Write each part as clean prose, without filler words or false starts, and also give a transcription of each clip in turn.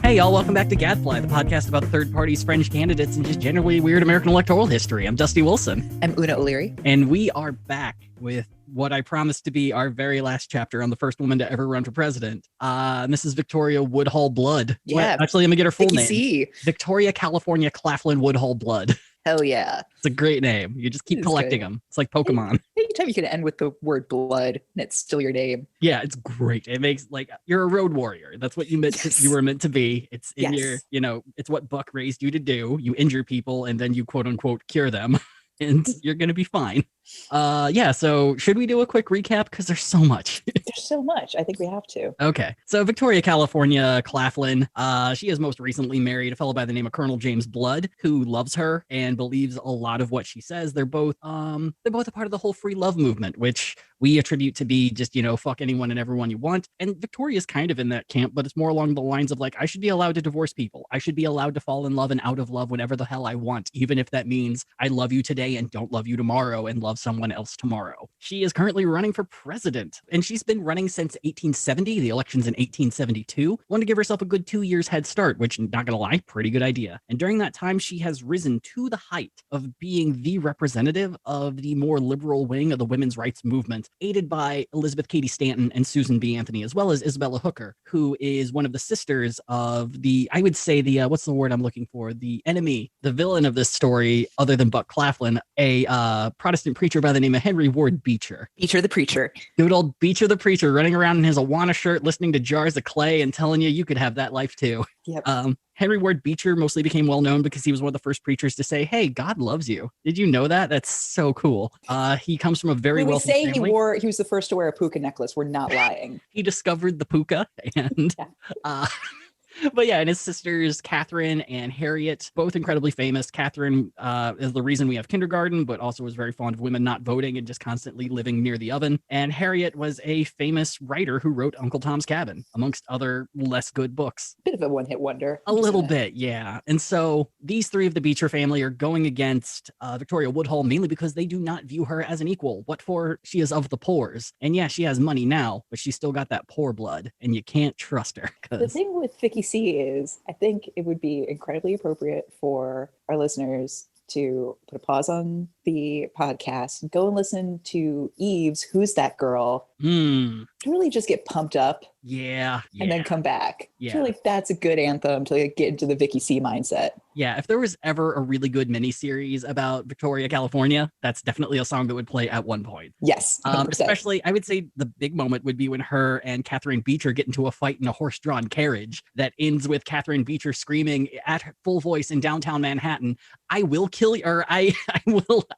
Hey, y'all, welcome back to Gadfly, the podcast about third parties, fringe candidates, and just generally weird American electoral history. I'm Dusty Wilson. I'm Una O'Leary. And we are back with what I promised to be our very last chapter on the first woman to ever run for president. Mrs. Victoria Woodhull Blood. Yeah. Actually, let me get her full Vicky name. C. Victoria California Claflin Woodhull Blood. Hell yeah. It's a great name. You just keep collecting them. It's like Pokemon. Anytime you can end with the word blood and it's still your name. Yeah, it's great. It makes like you're a road warrior. That's what you were meant to be. It's in your, it's what Buck raised you to do. You injure people and then you quote unquote cure them. And you're going to be fine. So should we do a quick recap? Because there's so much. There's so much. I think we have to. Okay. So Victoria, California, Claflin, she is most recently married a fellow by the name of Colonel James Blood, who loves her and believes a lot of what she says. They're both a part of the whole free love movement, which we attribute to be just, fuck anyone and everyone you want. And Victoria's kind of in that camp, but it's more along the lines of like, I should be allowed to divorce people. I should be allowed to fall in love and out of love whenever the hell I want, even if that means I love you today and don't love you tomorrow and love someone else tomorrow. She is currently running for president, and she's been running since 1870. The election's in 1872. Wanted to give herself a good 2 years head start, which, not gonna lie, pretty good idea. And during that time, she has risen to the height of being the representative of the more liberal wing of the women's rights movement, aided by Elizabeth Cady Stanton and Susan B. Anthony, as well as Isabella Hooker, who is one of the sisters of the, I would say the, what's the word I'm looking for? The enemy, the villain of this story, other than Buck Claflin, a Protestant preacher by the name of Henry Ward Beecher. Beecher the preacher. Good old Beecher the preacher, running around in his Awana shirt, listening to Jars of Clay and telling you could have that life too. Yep. Henry Ward Beecher mostly became well known because he was one of the first preachers to say, "Hey, God loves you." Did you know that? That's so cool. He comes from a very wealthy family. He was the first to wear a puka necklace. We're not lying. He discovered the puka, and but yeah, and his sisters, Catherine and Harriet, both incredibly famous. Catherine is the reason we have kindergarten, but also was very fond of women not voting and just constantly living near the oven. And Harriet was a famous writer who wrote Uncle Tom's Cabin, amongst other less good books. Bit of a one-hit wonder. A little bit, yeah. And so these three of the Beecher family are going against Victoria Woodhull, mainly because they do not view her as an equal. What for? She is of the poors. And yeah, she has money now, but she's still got that poor blood, and you can't trust her. The thing with Vicky C is, I think it would be incredibly appropriate for our listeners to put a pause on the podcast, go and listen to Eve's Who's That Girl? To really just get pumped up. Yeah. And then come back. Yeah. I feel like that's a good anthem to get into the Vicky C mindset. Yeah, if there was ever a really good miniseries about Victoria, California, that's definitely a song that would play at one point. Yes, 100%. Especially, I would say the big moment would be when her and Catherine Beecher get into a fight in a horse-drawn carriage that ends with Catherine Beecher screaming at full voice in downtown Manhattan, "I will kill you," or I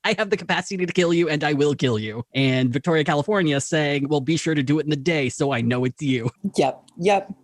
have the capacity to kill you, and I will kill you. And Victoria, California saying, "Well, be sure to do it in the day so I know it's you." Yep.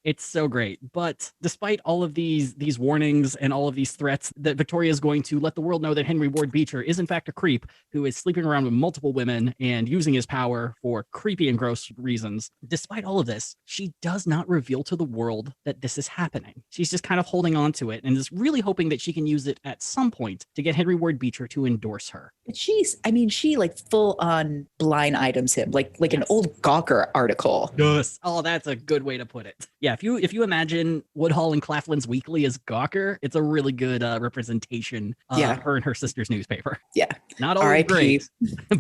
It's so great. But despite all of these warnings and all of these threats, that Victoria is going to let the world know that Henry Ward Beecher is in fact a creep who is sleeping around with multiple women and using his power for creepy and gross reasons. Despite all of this, she does not reveal to the world that this is happening. She's just kind of holding on to it and is really hoping that she can use it at some point to get Henry Ward Beecher to endorse her. But she like full on blind items him, like yes. An old Gawker article. Yes. Oh, that's a good way to put it. Yeah, if you imagine Woodhull and Claflin's Weekly as Gawker, it's a really good representation of her and her sister's newspaper. Yeah. Not always great,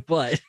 but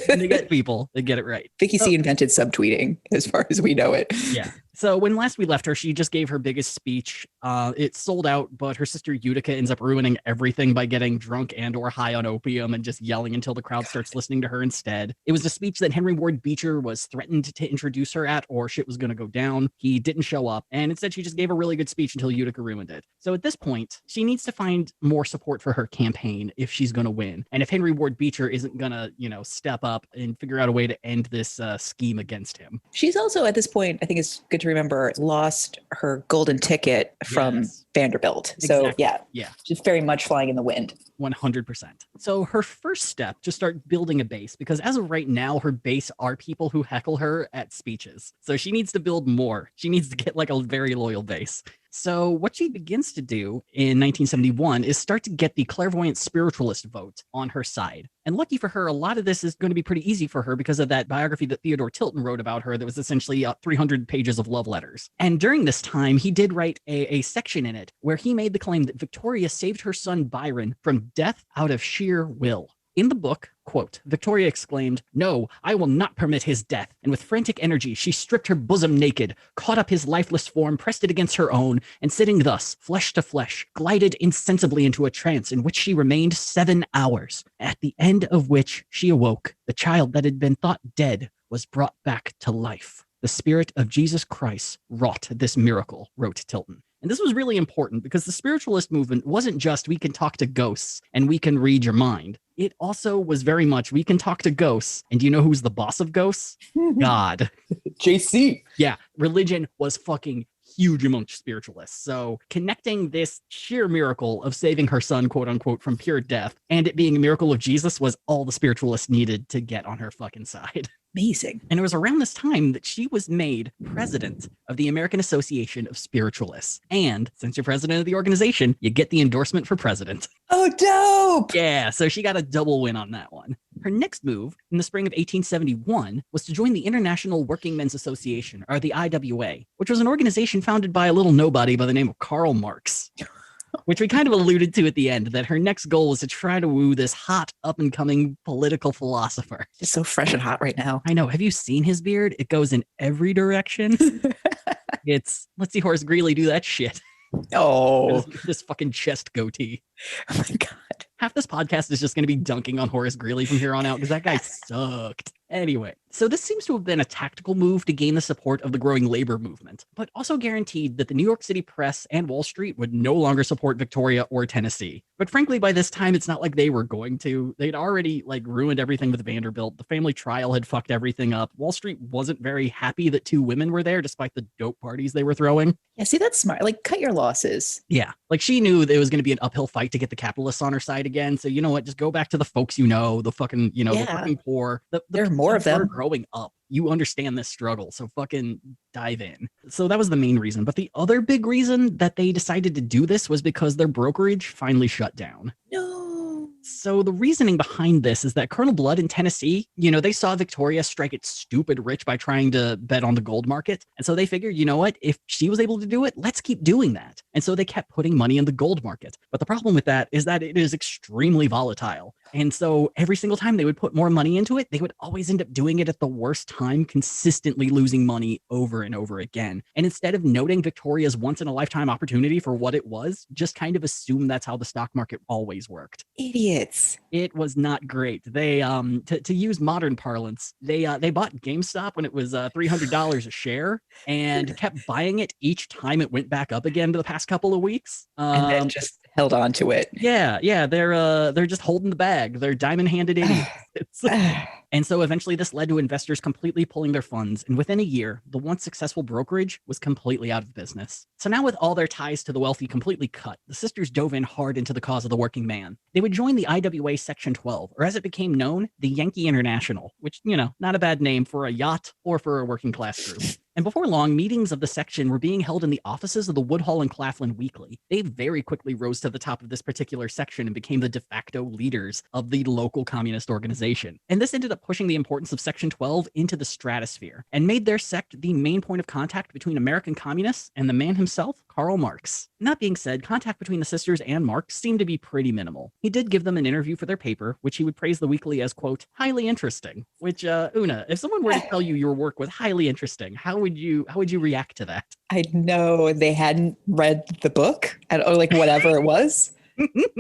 when they get people, they get it right. Vicky C invented subtweeting, as far as we know it. Yeah. So when last we left her, she just gave her biggest speech. It sold out, but her sister Utica ends up ruining everything by getting drunk and or high on opium and just yelling until the crowd starts listening to her instead. It was a speech that Henry Ward Beecher was threatened to introduce her at, or shit was going to go down. He didn't show up, and instead she just gave a really good speech until Utica ruined it. So at this point, she needs to find more support for her campaign if she's going to win. And if Henry Ward Beecher isn't going to, step up and figure out a way to end this scheme against him. She's also, at this point, I think it's good to remember, lost her golden ticket from Vanderbilt. So Exactly. yeah, Yeah. just very much flying in the wind. 100%. So her first step to start building a base, because as of right now, her base are people who heckle her at speeches. So she needs to build more. She needs to get like a very loyal base. So what she begins to do in 1971 is start to get the clairvoyant spiritualist vote on her side. And lucky for her, a lot of this is going to be pretty easy for her because of that biography that Theodore Tilton wrote about her that was essentially 300 pages of love letters. And during this time, he did write a section in it where he made the claim that Victoria saved her son Byron from death out of sheer will. In the book, quote, Victoria exclaimed, "No, I will not permit his death." And with frantic energy, she stripped her bosom naked, caught up his lifeless form, pressed it against her own, and sitting thus, flesh to flesh, glided insensibly into a trance in which she remained 7 hours, at the end of which she awoke. The child that had been thought dead was brought back to life. The spirit of Jesus Christ wrought this miracle, wrote Tilton. And this was really important because the spiritualist movement wasn't just we can talk to ghosts and we can read your mind. It also was very much we can talk to ghosts. And do you know who's the boss of ghosts? God. JC. Yeah, religion was fucking huge amongst spiritualists. So connecting this sheer miracle of saving her son, quote unquote, from pure death and it being a miracle of Jesus was all the spiritualists needed to get on her fucking side. Amazing. And it was around this time that she was made president of the American Association of Spiritualists. And since you're president of the organization, you get the endorsement for president. Oh, dope. Yeah, so she got a double win on that one. Her next move in the spring of 1871 was to join the International Working Men's Association, or the IWA, which was an organization founded by a little nobody by the name of Karl Marx. Which we kind of alluded to at the end, that her next goal was to try to woo this hot, up-and-coming political philosopher. It's so fresh and hot right now. I know. Have you seen his beard? It goes in every direction. Let's see Horace Greeley do that shit. Oh. This fucking chest goatee. Oh my God. Half this podcast is just going to be dunking on Horace Greeley from here on out because that guy sucked. Anyway, so this seems to have been a tactical move to gain the support of the growing labor movement, but also guaranteed that the New York City press and Wall Street would no longer support Victoria or Tennessee. But frankly, by this time, it's not like they were going to. They'd already ruined everything with Vanderbilt. The family trial had fucked everything up. Wall Street wasn't very happy that 2 women were there, despite the dope parties they were throwing. Yeah, see, that's smart. Cut your losses. Yeah, she knew there was going to be an uphill fight to get the capitalists on her side again. So you know what? Just go back to the folks the fucking, the fucking poor. There are more of them. Growing up, you understand this struggle, so fucking dive in. So that was the main reason. But the other big reason that they decided to do this was because their brokerage finally shut down. No. So the reasoning behind this is that Colonel Blood in Tennessee, they saw Victoria strike it stupid rich by trying to bet on the gold market. And so they figured, you know what? If she was able to do it, let's keep doing that. And so they kept putting money in the gold market. But the problem with that is that it is extremely volatile. And so every single time they would put more money into it, they would always end up doing it at the worst time, consistently losing money over and over again. And instead of noting Victoria's once-in-a-lifetime opportunity for what it was, just kind of assume that's how the stock market always worked. Idiots. It was not great. They, to use modern parlance, they bought GameStop when it was $300 a share and kept buying it each time it went back up again to the past couple of weeks. And then just held on to it. Yeah, they're just holding the bag. They're diamond-handed idiots. And so eventually this led to investors completely pulling their funds. And within a year, the once successful brokerage was completely out of business. So now with all their ties to the wealthy completely cut, the sisters dove in hard into the cause of the working man. They would join the IWA Section 12, or as it became known, the Yankee International, which, not a bad name for a yacht or for a working class group. And before long, meetings of the section were being held in the offices of the Woodhull and Claflin Weekly. They very quickly rose to the top of this particular section and became the de facto leaders of the local communist organization. And this ended up pushing the importance of Section 12 into the stratosphere and made their sect the main point of contact between American communists and the man himself, Karl Marx. That being said, contact between the sisters and Marx seemed to be pretty minimal. He did give them an interview for their paper, which he would praise the weekly as, quote, highly interesting, which, Una, if someone were to tell you your work was highly interesting, how would you react to that? I know they hadn't read the book or whatever it was.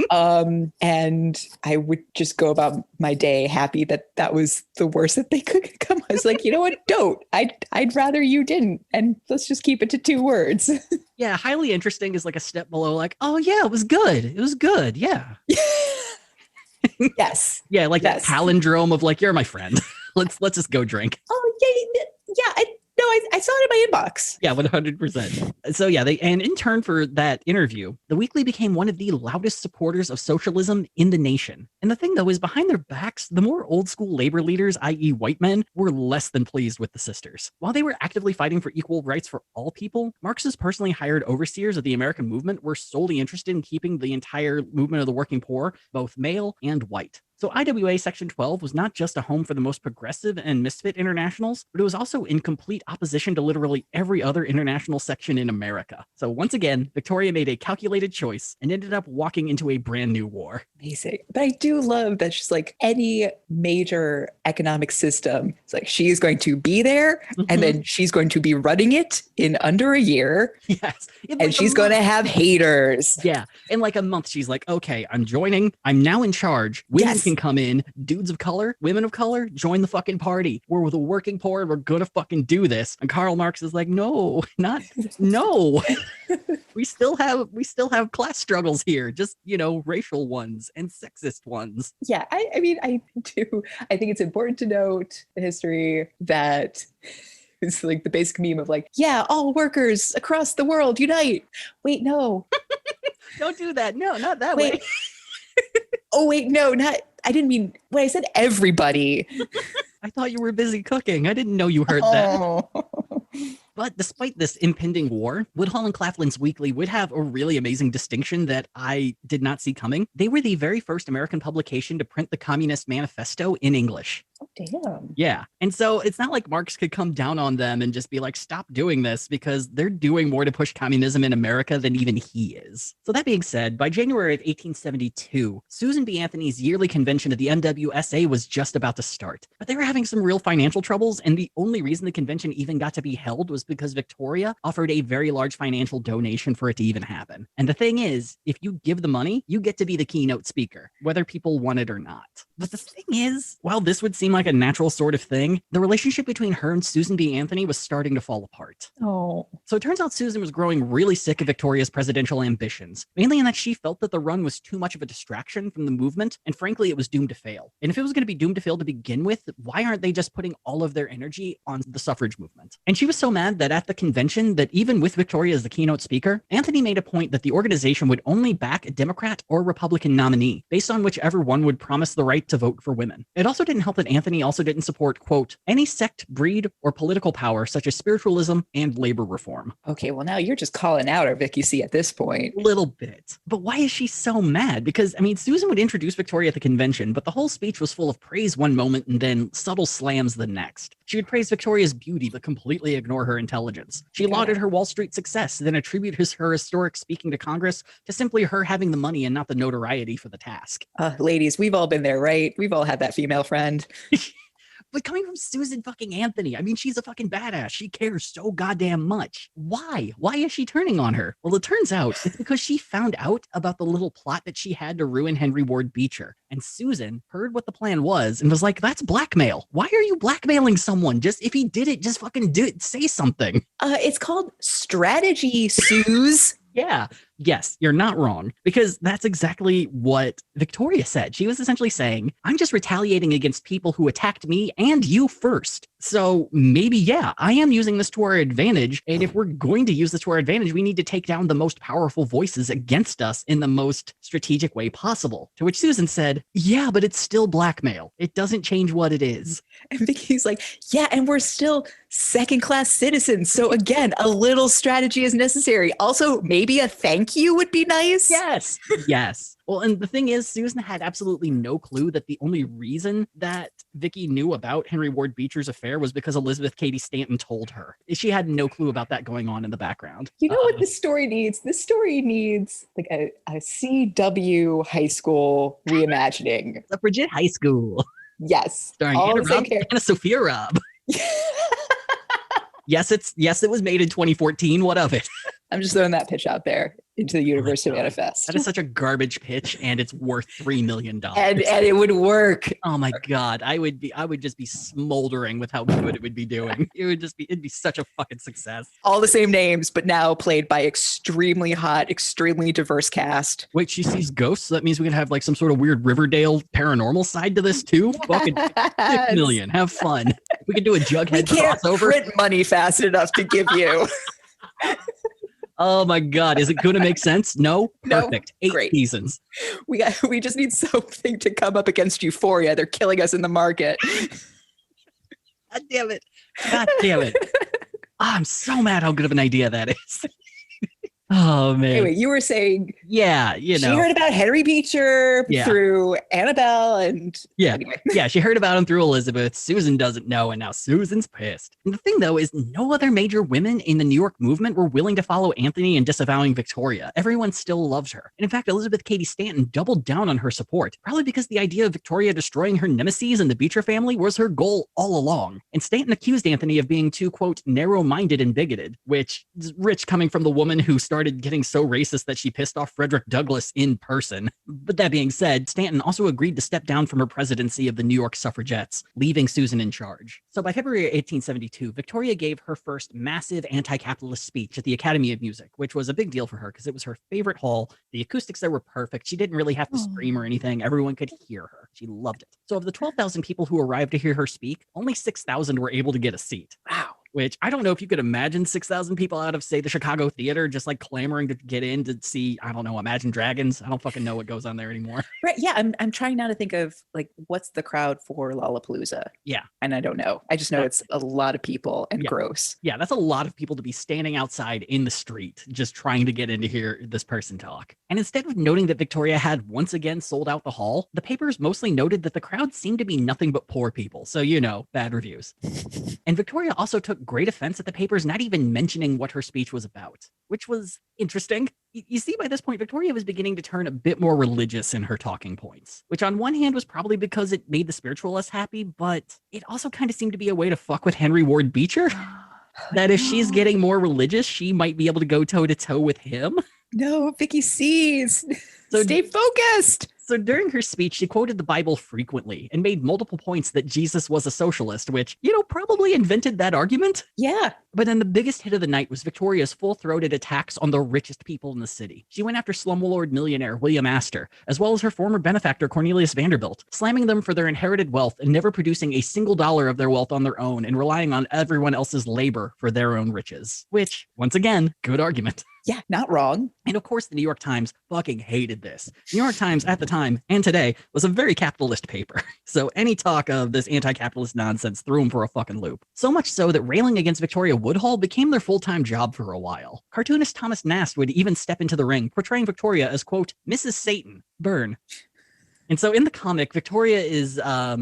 And I would just go about my day happy that was the worst that they could come. I was like, you know what? Don't. I'd rather you didn't. And let's just keep it to 2 words. Yeah, highly interesting is a step below, oh yeah, it was good. It was good. Yeah. Yes. Yeah, that palindrome of you're my friend. Let's just go drink. Oh yeah. No, I saw it in my inbox. Yeah, 100%. So yeah, and in turn for that interview, the Weekly became one of the loudest supporters of socialism in the nation. And the thing though is behind their backs, the more old school labor leaders, i.e. white men, were less than pleased with the sisters. While they were actively fighting for equal rights for all people, Marx's personally hired overseers of the American movement were solely interested in keeping the entire movement of the working poor, both male and white. So IWA Section 12 was not just a home for the most progressive and misfit internationals, but it was also in complete opposition to literally every other international section in America. So once again, Victoria made a calculated choice and ended up walking into a brand new war. Amazing. But I do love that she's like any major economic system. It's like she is going to be there and then she's going to be running it in under a year. Yes. And she's going to have haters. Yeah. In like a month, she's like, okay, I'm joining. I'm now in charge. Women can come in. Dudes of color, women of color, join the fucking party. We're the working poor and we're going to fucking do this. And Karl Marx is like, no. We still have class struggles here, just, racial ones and sexist ones. Yeah, I mean, I do. I think it's important to note the history that it's like the basic meme of like, yeah, all workers across the world unite. Wait, no. Don't do that. No, not that way. Oh, wait, no, I didn't mean, I said everybody. I thought you were busy cooking. I didn't know you heard that. But despite this impending war, Woodhull and Claflin's Weekly would have a really amazing distinction that I did not see coming. They were the very first American publication to print the Communist Manifesto in English. Oh, damn. Yeah. And so it's not like Marx could come down on them and just be like, stop doing this, because they're doing more to push communism in America than even he is. So that being said, by January of 1872, Susan B. Anthony's yearly convention of the NWSA was just about to start. But they were having some real financial troubles, and the only reason the convention even got to be held was because Victoria offered a very large financial donation for it to even happen. And the thing is, if you give the money, you get to be the keynote speaker, whether people want it or not. But the thing is, while this would seem like a natural sort of thing, the relationship between her and Susan B. Anthony was starting to fall apart. Oh. So it turns out Susan was growing really sick of Victoria's presidential ambitions, mainly in that she felt that the run was too much of a distraction from the movement, and frankly, it was doomed to fail. And if it was going to be doomed to fail to begin with, why aren't they just putting all of their energy on the suffrage movement? And she was so mad that at the convention, that even with Victoria as the keynote speaker, Anthony made a point that the organization would only back a Democrat or Republican nominee, based on whichever one would promise the right to vote for women. It also didn't help that Anthony also didn't support, quote, any sect, breed, or political power such as spiritualism and labor reform. Okay, well now you're just calling out our Vicky C at this point. A little bit. But why is she so mad? Because, I mean, Susan would introduce Victoria at the convention, but the whole speech was full of praise one moment and then subtle slams the next. She would praise Victoria's beauty, but completely ignore her intelligence. She lauded her Wall Street success, then attributed her historic speaking to Congress to simply her having the money and not the notoriety for the task. Ladies, we've all been there, right? We've all had that female friend. But coming from Susan fucking Anthony, I mean, she's a fucking badass. She cares so goddamn much. Why? Why is she turning on her? Well, it turns out it's because she found out about the little plot that she had to ruin Henry Ward Beecher. And Susan heard what the plan was and was like, that's blackmail. Why are you blackmailing someone? Just if he did it, just fucking do it. Say something. It's called strategy, Suze. Yeah. Yes, you're not wrong, because that's exactly what Victoria said. She was essentially saying, I'm just retaliating against people who attacked me and you first. So maybe, yeah, I am using this to our advantage. And if we're going to use this to our advantage, we need to take down the most powerful voices against us in the most strategic way possible. To which Susan said, yeah, but it's still blackmail. It doesn't change what it is. And Vicky's like, yeah, and we're still second-class citizens. So again, a little strategy is necessary. Also, maybe a thank you would be nice. Yes. Yes. Well, and the thing is, Susan had absolutely no clue that the only reason that Vicky knew about Henry Ward Beecher's affair was because Elizabeth Cady Stanton told her. She had no clue about that going on in the background. You know what this story needs? This story needs like a CW high school reimagining. Suffragette High School. Yes. Starring Anna Robb and Sophia Robb. Yes, it was made in 2014. What of it? I'm just throwing that pitch out there. into the universe to manifest. That is such a garbage pitch, and it's worth $3 million. And it would work. Oh my God. I would just be smoldering with how good it would be doing. It'd be such a fucking success. All the same names, but now played by extremely hot, extremely diverse cast. Wait, she sees ghosts? So that means we could have like some sort of weird Riverdale paranormal side to this too? Fucking $6 million. Have fun. We could do a Jughead crossover. We can't print money fast enough to give you. Oh my God. Is it going to make sense? No? Perfect. No? 8 Great. seasons. We just need something to come up against Euphoria. They're killing us in the market. God damn it. God damn it. I'm so mad how good of an idea that is. Oh man. Anyway, you were saying, yeah, she heard about Henry Beecher through Annabelle, and anyway. Yeah, she heard about him through Elizabeth. Susan doesn't know, and now Susan's pissed. And the thing though is, no other major women in the New York movement were willing to follow Anthony in disavowing Victoria. Everyone still loves her, and in fact, Elizabeth Cady Stanton doubled down on her support, probably because the idea of Victoria destroying her nemesis and the Beecher family was her goal all along. And Stanton accused Anthony of being too, quote, narrow-minded and bigoted, which is rich coming from the woman who started getting so racist that she pissed off Frederick Douglass in person. But that being said, Stanton also agreed to step down from her presidency of the New York suffragettes, leaving Susan in charge. So by February 1872, Victoria gave her first massive anti-capitalist speech at the Academy of Music, which was a big deal for her because it was her favorite hall. The acoustics there were perfect. She didn't really have to scream or anything. Everyone could hear her. She loved it. So of the 12,000 people who arrived to hear her speak, only 6,000 were able to get a seat. Wow. Which I don't know if you could imagine 6,000 people out of, say, the Chicago Theater just like clamoring to get in to see, I don't know, Imagine Dragons. I don't fucking know what goes on there anymore. Right. Yeah. I'm trying now to think of like, what's the crowd for Lollapalooza? Yeah. And I don't know. I just know it's a lot of people and gross. Yeah. That's a lot of people to be standing outside in the street just trying to get in to hear this person talk. And instead of noting that Victoria had once again sold out the hall, the papers mostly noted that the crowd seemed to be nothing but poor people. So, bad reviews. And Victoria also took great offense at the papers not even mentioning what her speech was about, which was interesting. You see, by this point, Victoria was beginning to turn a bit more religious in her talking points, which on one hand was probably because it made the spiritualists happy, but it also kind of seemed to be a way to fuck with Henry Ward Beecher. That if she's getting more religious, she might be able to go toe-to-toe with him. No, Vicky sees. So stay focused. So during her speech, she quoted the Bible frequently and made multiple points that Jesus was a socialist, which, probably invented that argument. Yeah. But then the biggest hit of the night was Victoria's full-throated attacks on the richest people in the city. She went after slumlord millionaire William Astor, as well as her former benefactor Cornelius Vanderbilt, slamming them for their inherited wealth and never producing a single dollar of their wealth on their own and relying on everyone else's labor for their own riches. Which, once again, good argument. Yeah, not wrong. And of course, the New York Times fucking hated this. New York Times at the time and today was a very capitalist paper. So any talk of this anti-capitalist nonsense threw them for a fucking loop. So much so that railing against Victoria Woodhull became their full-time job for a while. Cartoonist Thomas Nast would even step into the ring, portraying Victoria as, quote, Mrs. Satan, burn. And so in the comic, Victoria is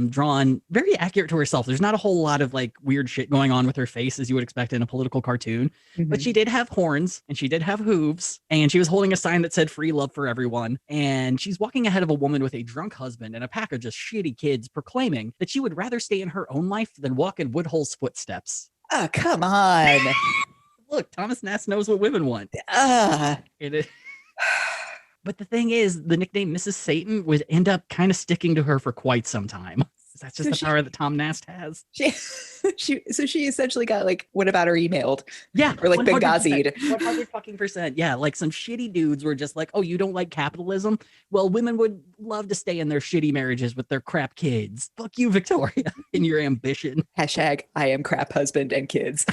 drawn very accurate to herself. There's not a whole lot of like weird shit going on with her face as you would expect in a political cartoon. Mm-hmm. But she did have horns and she did have hooves and she was holding a sign that said free love for everyone. And she's walking ahead of a woman with a drunk husband and a pack of just shitty kids proclaiming that she would rather stay in her own life than walk in Woodhull's footsteps. Oh, come on. Look, Thomas Nast knows what women want. But the thing is, the nickname Mrs. Satan would end up kind of sticking to her for quite some time. That's just the power that Tom Nast has. She essentially got like, what about her emailed? Yeah. Or like Bengazi'd. 100%. Yeah. Like some shitty dudes were just like, oh, you don't like capitalism? Well, women would love to stay in their shitty marriages with their crap kids. Fuck you, Victoria, and your ambition. Hashtag I am crap husband and kids.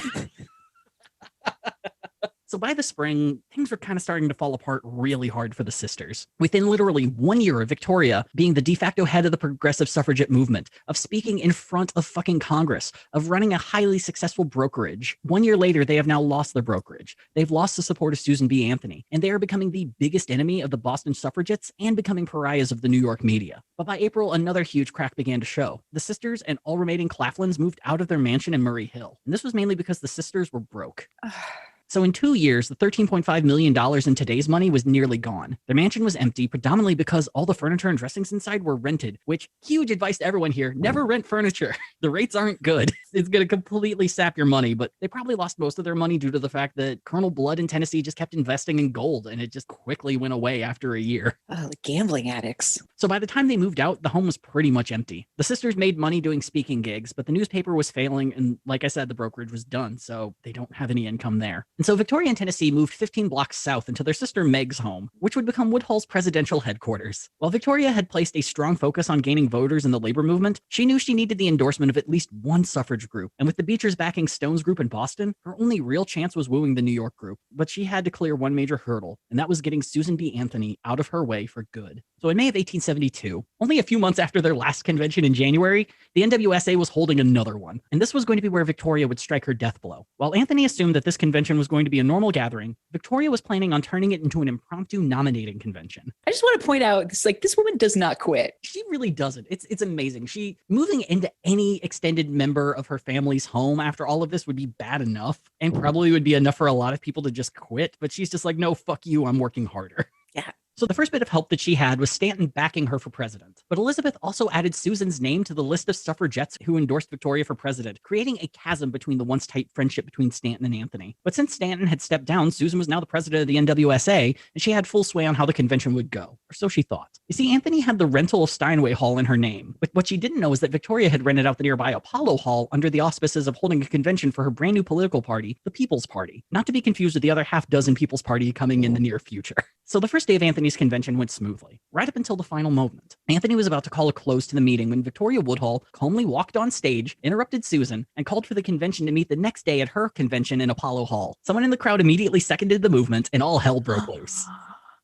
So by the spring, things were kind of starting to fall apart really hard for the sisters. Within literally 1 year of Victoria being the de facto head of the progressive suffragette movement, of speaking in front of fucking Congress, of running a highly successful brokerage, 1 year later, they have now lost their brokerage. They've lost the support of Susan B. Anthony, and they are becoming the biggest enemy of the Boston suffragettes and becoming pariahs of the New York media. But by April, another huge crack began to show. The sisters and all remaining Claflins moved out of their mansion in Murray Hill. And this was mainly because the sisters were broke. So in 2 years, the $13.5 million in today's money was nearly gone. Their mansion was empty, predominantly because all the furniture and dressings inside were rented, which, huge advice to everyone here, never rent furniture. The rates aren't good. It's going to completely sap your money, but they probably lost most of their money due to the fact that Colonel Blood in Tennessee just kept investing in gold, and it just quickly went away after a year. Oh, the gambling addicts. So by the time they moved out, the home was pretty much empty. The sisters made money doing speaking gigs, but the newspaper was failing, and like I said, the brokerage was done, so they don't have any income there. And so Victoria and Tennessee moved 15 blocks south into their sister Meg's home, which would become Woodhull's presidential headquarters. While Victoria had placed a strong focus on gaining voters in the labor movement, she knew she needed the endorsement of at least one suffrage group, and with the Beechers backing Stone's group in Boston, her only real chance was wooing the New York group. But she had to clear one major hurdle, and that was getting Susan B. Anthony out of her way for good. So in May of 1872, only a few months after their last convention in January, the NWSA was holding another one, and this was going to be where Victoria would strike her death blow. While Anthony assumed that this convention was going to be a normal gathering, Victoria was planning on turning it into an impromptu nominating convention. I just want to point out, this woman does not quit. She really doesn't. It's amazing. She moving into any extended member of her family's home after all of this would be bad enough, and probably would be enough for a lot of people to just quit. But she's just like, no, fuck you. I'm working harder. Yeah. So the first bit of help that she had was Stanton backing her for president. But Elizabeth also added Susan's name to the list of suffragettes who endorsed Victoria for president, creating a chasm between the once tight friendship between Stanton and Anthony. But since Stanton had stepped down, Susan was now the president of the NWSA, and she had full sway on how the convention would go. Or so she thought. You see, Anthony had the rental of Steinway Hall in her name. But what she didn't know is that Victoria had rented out the nearby Apollo Hall under the auspices of holding a convention for her brand new political party, the People's Party. Not to be confused with the other half dozen People's Party coming in the near future. So the first day of Anthony's convention went smoothly, right up until the final moment. Anthony was about to call a close to the meeting when Victoria Woodhull calmly walked on stage, interrupted Susan, and called for the convention to meet the next day at her convention in Apollo Hall. Someone in the crowd immediately seconded the movement, and all hell broke loose.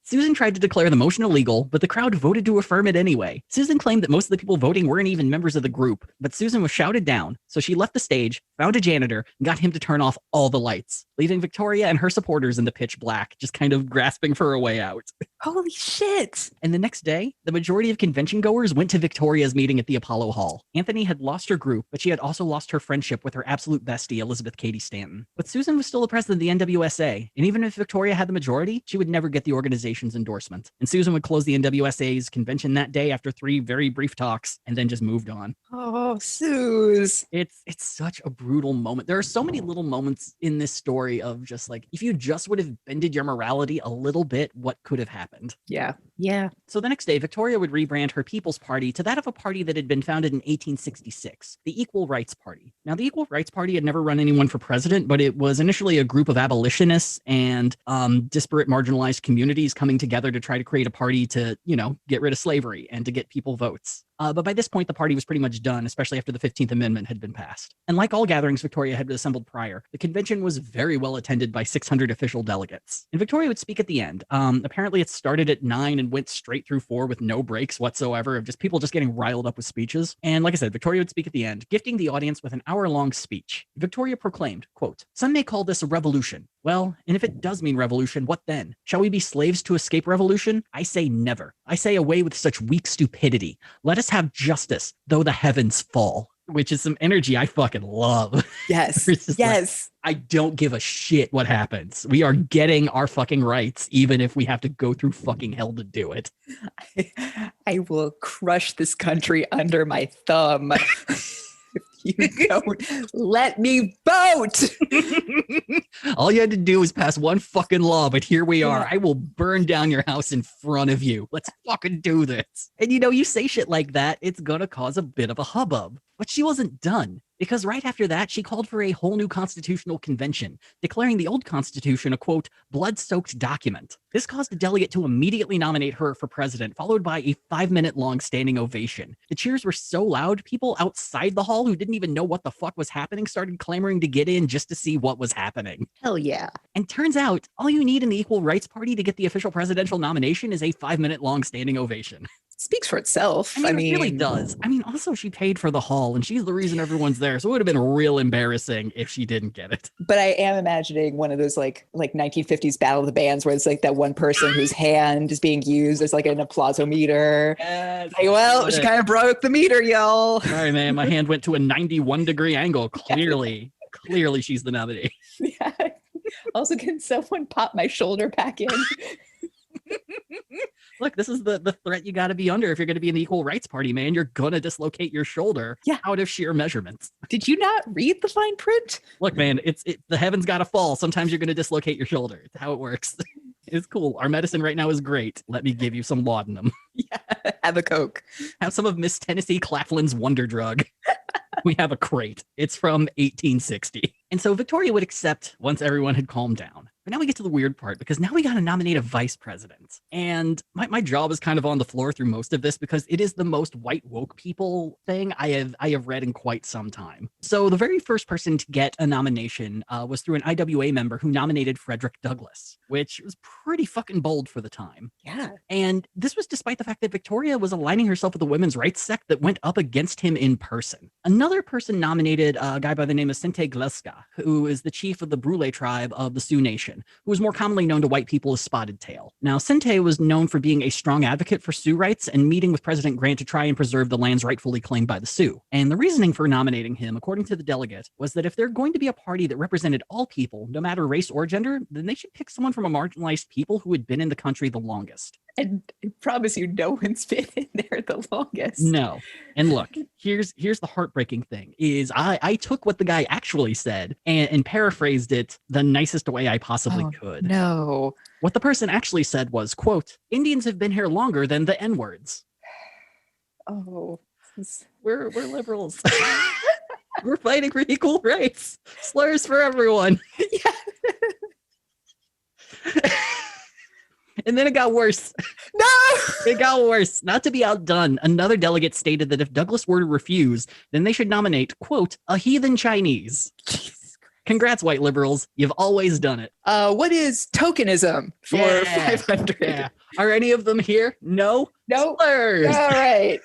Susan tried to declare the motion illegal, but the crowd voted to affirm it anyway. Susan claimed that most of the people voting weren't even members of the group, but Susan was shouted down, so she left the stage, found a janitor, and got him to turn off all the lights, leaving Victoria and her supporters in the pitch black, just kind of grasping for a way out. Holy shit! And the next day, the majority of convention goers went to Victoria's meeting at the Apollo Hall. Anthony had lost her group, but she had also lost her friendship with her absolute bestie, Elizabeth Cady Stanton. But Susan was still the president of the NWSA, and even if Victoria had the majority, she would never get the organization's endorsement. And Susan would close the NWSA's convention that day after 3 very brief talks, and then just moved on. Oh, Suze. It's such a brutal moment. There are so many little moments in this story of just like, if you just would have bended your morality a little bit, what could have happened? Yeah. Yeah. So the next day, Victoria would rebrand her People's Party to that of a party that had been founded in 1866, the Equal Rights Party. Now, the Equal Rights Party had never run anyone for president, but it was initially a group of abolitionists and disparate marginalized communities coming together to try to create a party to, get rid of slavery and to get people votes. But by this point, the party was pretty much done, especially after the 15th Amendment had been passed. And like all gatherings Victoria had assembled prior, the convention was very well attended by 600 official delegates. And Victoria would speak at the end. Apparently, it started at 9 and went straight through 4 with no breaks whatsoever of just people just getting riled up with speeches. And like I said, Victoria would speak at the end, gifting the audience with an hour-long speech. Victoria proclaimed, quote, "Some may call this a revolution. Well, and if it does mean revolution, what then? Shall we be slaves to escape revolution? I say never. I say away with such weak stupidity. Let us have justice, though the heavens fall." Which is some energy I fucking love. Yes. Yes. Like, I don't give a shit what happens. We are getting our fucking rights, even if we have to go through fucking hell to do it. I will crush this country under my thumb. You don't let me vote. All you had to do was pass one fucking law, but here we are. I will burn down your house in front of you. Let's fucking do this. And you say shit like that, it's gonna cause a bit of a hubbub. But she wasn't done. Because right after that, she called for a whole new constitutional convention, declaring the old constitution a, quote, blood-soaked document. This caused a delegate to immediately nominate her for president, followed by a 5-minute-long standing ovation. The cheers were so loud, people outside the hall who didn't even know what the fuck was happening started clamoring to get in just to see what was happening. Hell yeah. And turns out, all you need in the Equal Rights Party to get the official presidential nomination is a 5-minute-long standing ovation. Speaks for itself. I mean, it really does. I mean, also she paid for the hall and she's the reason everyone's there. So it would have been real embarrassing if she didn't get it. But I am imagining one of those like 1950s Battle of the Bands where it's like that one person whose hand is being used as like an applausometer. Yes, like, well, she kind of broke the meter, y'all. Sorry, man. My hand went to a 91-degree angle. Clearly she's the nominee. Yeah. Also, can someone pop my shoulder back in? Look, this is the threat you got to be under if you're going to be in the Equal Rights Party, man. You're going to dislocate your shoulder out of sheer measurements. Did you not read the fine print? Look, man, the heavens got to fall. Sometimes you're going to dislocate your shoulder. It's how it works. It's cool. Our medicine right now is great. Let me give you some laudanum. Yeah, have a Coke. Have some of Miss Tennessee Claflin's wonder drug. We have a crate. It's from 1860. And so Victoria would accept once everyone had calmed down. But now we get to the weird part, because now we got to nominate a vice president. And my jaw was kind of on the floor through most of this, because it is the most white woke people thing I have read in quite some time. So the very first person to get a nomination was through an IWA member who nominated Frederick Douglass, which was pretty fucking bold for the time. Yeah. And this was despite the fact that Victoria was aligning herself with the women's rights sect that went up against him in person. Another person nominated a guy by the name of Sente Gleska, who is the chief of the Brule tribe of the Sioux Nation, who was more commonly known to white people as Spotted Tail. Now, Sente was known for being a strong advocate for Sioux rights and meeting with President Grant to try and preserve the lands rightfully claimed by the Sioux. And the reasoning for nominating him, according to the delegate, was that if they're going to be a party that represented all people, no matter race or gender, then they should pick someone from a marginalized people who had been in the country the longest. And I promise you, no one's been in there the longest. No. And look, here's the heartbreaking thing is I took what the guy actually said and paraphrased it the nicest way I possibly could. No. What the person actually said was, quote, Indians have been here longer than the N-words. Oh. We're liberals. We're fighting for equal rights. Slurs for everyone. Yeah. And then it got worse. No! It got worse. Not to be outdone, another delegate stated that if Douglas were to refuse, then they should nominate, quote, a heathen Chinese. Jesus Christ. Congrats, white liberals. You've always done it. What is tokenism for 500? Yeah. Are any of them here? No? No. Slurs. All right.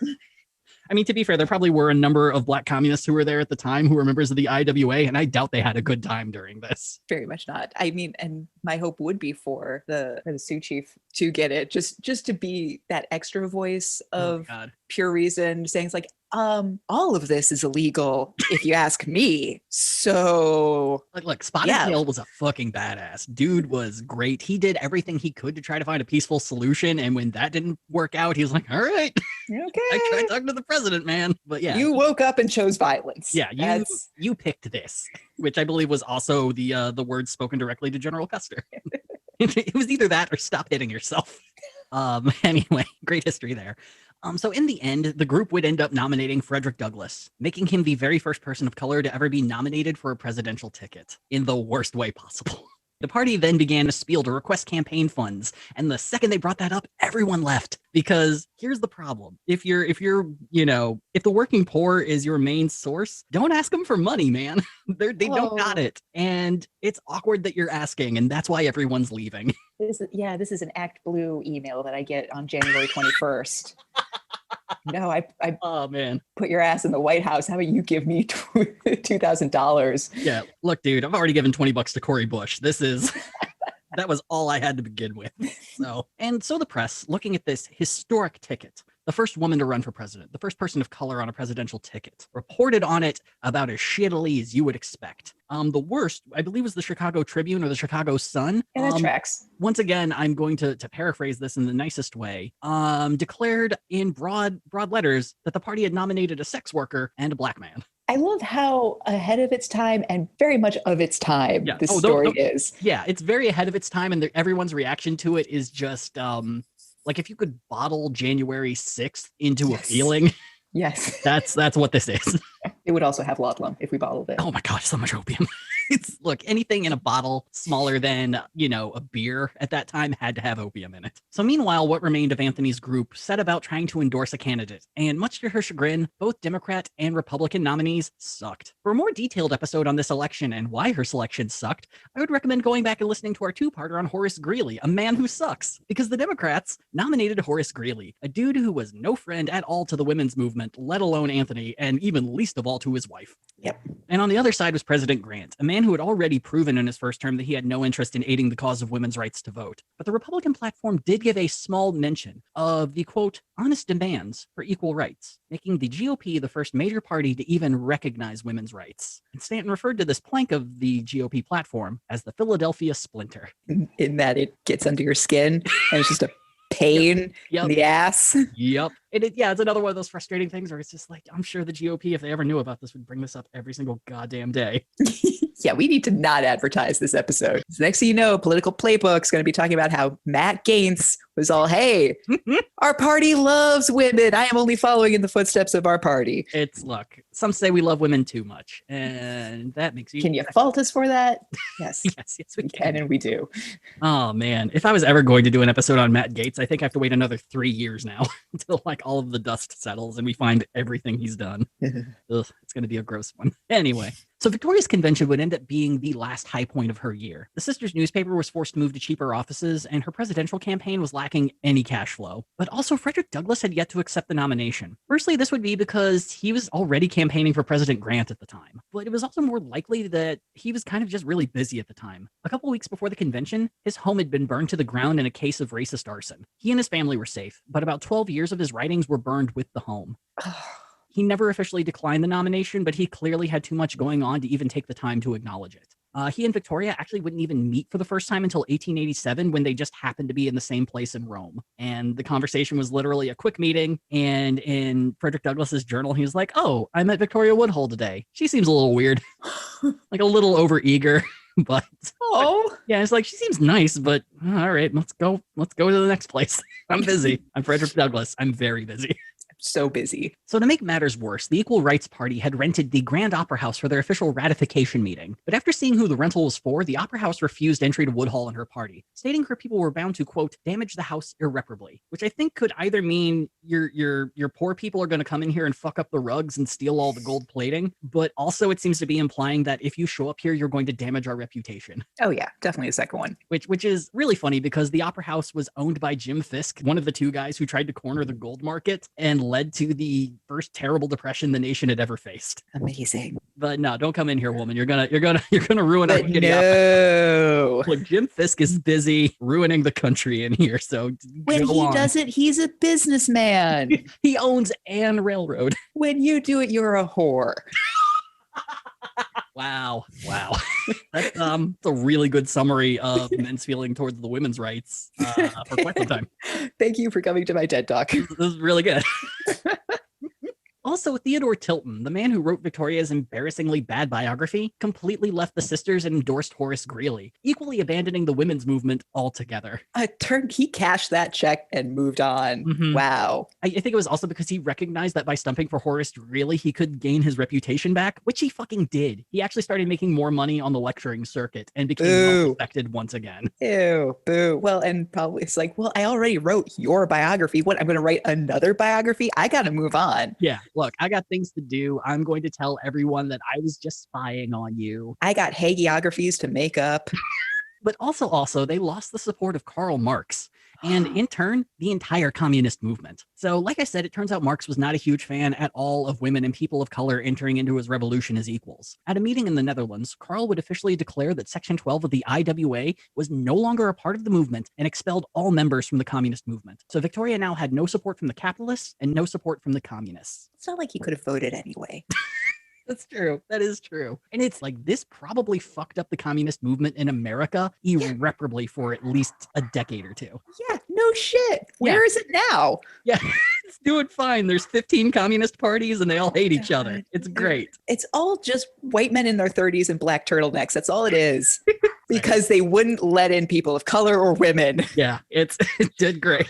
I mean, to be fair, there probably were a number of black communists who were there at the time who were members of the IWA, and I doubt they had a good time during this. Very much not. I mean, and my hope would be for the Sioux chief to get it, just to be that extra voice of pure reason, saying it's like, all of this is illegal if you ask me. So look, Spotted Tail was a fucking badass. Dude was great. He did everything he could to try to find a peaceful solution, and when that didn't work out, he was like, all right, okay, I tried talking to the president, man. But yeah, you woke up and chose violence. Yeah, you picked this, which I believe was also the words spoken directly to General Custer. It was either that or stop hitting yourself. Anyway, great history there. So in the end, the group would end up nominating Frederick Douglass, making him the very first person of color to ever be nominated for a presidential ticket in the worst way possible. The party then began a spiel to request campaign funds, and the second they brought that up, everyone left. Because here's the problem: if the working poor is your main source, don't ask them for money, man. They don't got it, and it's awkward that you're asking, and that's why everyone's leaving. This is an Act Blue email that I get on January 21st. No, I oh man, put your ass in the White House. How about you give me $2,000? Yeah, look, dude, I've already given $20 to Cory Bush. That was all I had to begin with. So the press, looking at this historic ticket, the first woman to run for president, the first person of color on a presidential ticket, reported on it about as shittily as you would expect. The worst, I believe, was the Chicago Tribune or the Chicago Sun. Yeah, that tracks. Once again, I'm going to paraphrase this in the nicest way. Declared in broad letters that the party had nominated a sex worker and a black man. I love how ahead of its time and very much of its time this story is. Yeah, it's very ahead of its time, and everyone's reaction to it is just like if you could bottle January 6th into a feeling. Yes. That's what this is. It would also have laudanum if we bottled it. Oh my gosh, so much opium. Look, anything in a bottle smaller than, a beer at that time had to have opium in it. So meanwhile, what remained of Anthony's group set about trying to endorse a candidate. And much to her chagrin, both Democrat and Republican nominees sucked. For a more detailed episode on this election and why her selection sucked, I would recommend going back and listening to our two-parter on Horace Greeley, a man who sucks. Because the Democrats nominated Horace Greeley, a dude who was no friend at all to the women's movement, let alone Anthony, and even least of all to his wife. Yep. And on the other side was President Grant, a man man who had already proven in his first term that he had no interest in aiding the cause of women's rights to vote. But the Republican platform did give a small mention of the, quote, honest demands for equal rights, making the GOP the first major party to even recognize women's rights. And Stanton referred to this plank of the GOP platform as the Philadelphia splinter. In that it gets under your skin and it's just a pain in the ass. Yep. It's another one of those frustrating things where it's just like, I'm sure the GOP, if they ever knew about this, would bring this up every single goddamn day. Yeah, we need to not advertise this episode. So next thing you know, Political Playbook's going to be talking about how Matt Gaetz was all, hey, our party loves women. I am only following in the footsteps of our party. Look, some say we love women too much, and that makes you... Can you fault us for that? Yes. yes, we can, and we do. Oh, man. If I was ever going to do an episode on Matt Gaetz, I think I have to wait another 3 years now until, all of the dust settles and we find everything he's done. Ugh, it's going to be a gross one. Anyway. So Victoria's convention would end up being the last high point of her year. The Sisters newspaper was forced to move to cheaper offices, and her presidential campaign was lacking any cash flow. But also, Frederick Douglass had yet to accept the nomination. Firstly, this would be because he was already campaigning for President Grant at the time. But it was also more likely that he was kind of just really busy at the time. A couple weeks before the convention, his home had been burned to the ground in a case of racist arson. He and his family were safe, but about 12 years of his writings were burned with the home. He never officially declined the nomination, but he clearly had too much going on to even take the time to acknowledge it. He and Victoria actually wouldn't even meet for the first time until 1887 when they just happened to be in the same place in Rome. And the conversation was literally a quick meeting. And in Frederick Douglass's journal, he was like, oh, I met Victoria Woodhull today. She seems a little weird, a little overeager. But yeah, it's like, she seems nice, but all right, let's go to the next place. I'm busy. I'm Frederick Douglass. I'm very busy. So busy. So to make matters worse, the Equal Rights Party had rented the Grand Opera House for their official ratification meeting. But after seeing who the rental was for, the Opera House refused entry to Woodhull and her party, stating her people were bound to, quote, damage the house irreparably, which I think could either mean your poor people are going to come in here and fuck up the rugs and steal all the gold plating, but also it seems to be implying that if you show up here, you're going to damage our reputation. Oh yeah, definitely a second one. Which is really funny because the Opera House was owned by Jim Fisk, one of the two guys who tried to corner the gold market and led to the first terrible depression the nation had ever faced. Amazing. But no, don't come in here, woman. You're gonna ruin our kitty. No. Look, Jim Fisk is busy ruining the country in here. So when he does it, he's a businessman. He owns an railroad. When you do it, you're a whore. Wow. That's a really good summary of men's feeling towards the women's rights for quite some time. Thank you for coming to my TED Talk. This is really good. Also, Theodore Tilton, the man who wrote Victoria's embarrassingly bad biography, completely left the sisters and endorsed Horace Greeley, equally abandoning the women's movement altogether. He cashed that check and moved on. Mm-hmm. Wow. I think it was also because he recognized that by stumping for Horace Greeley, he could gain his reputation back, which he fucking did. He actually started making more money on the lecturing circuit and became well respected once again. Ew, boo. Well, and probably it's like, well, I already wrote your biography. What, I'm going to write another biography? I got to move on. Yeah. Look, I got things to do. I'm going to tell everyone that I was just spying on you. I got hagiographies to make up. But also, they lost the support of Karl Marx, and in turn, the entire communist movement. So, like I said, it turns out Marx was not a huge fan at all of women and people of color entering into his revolution as equals. At a meeting in the Netherlands, Karl would officially declare that Section 12 of the IWA was no longer a part of the movement and expelled all members from the communist movement. So Victoria now had no support from the capitalists and no support from the communists. It's not like he could have voted anyway. That's true. That is true. And it's like, this probably fucked up the communist movement in America irreparably for at least a decade or two. Yeah, no shit. Where is it now? Yeah, it's doing fine. There's 15 communist parties and they all hate each other. It's great. It's all just white men in their 30s and black turtlenecks. That's all it is. Because they wouldn't let in people of color or women. Yeah, it did great.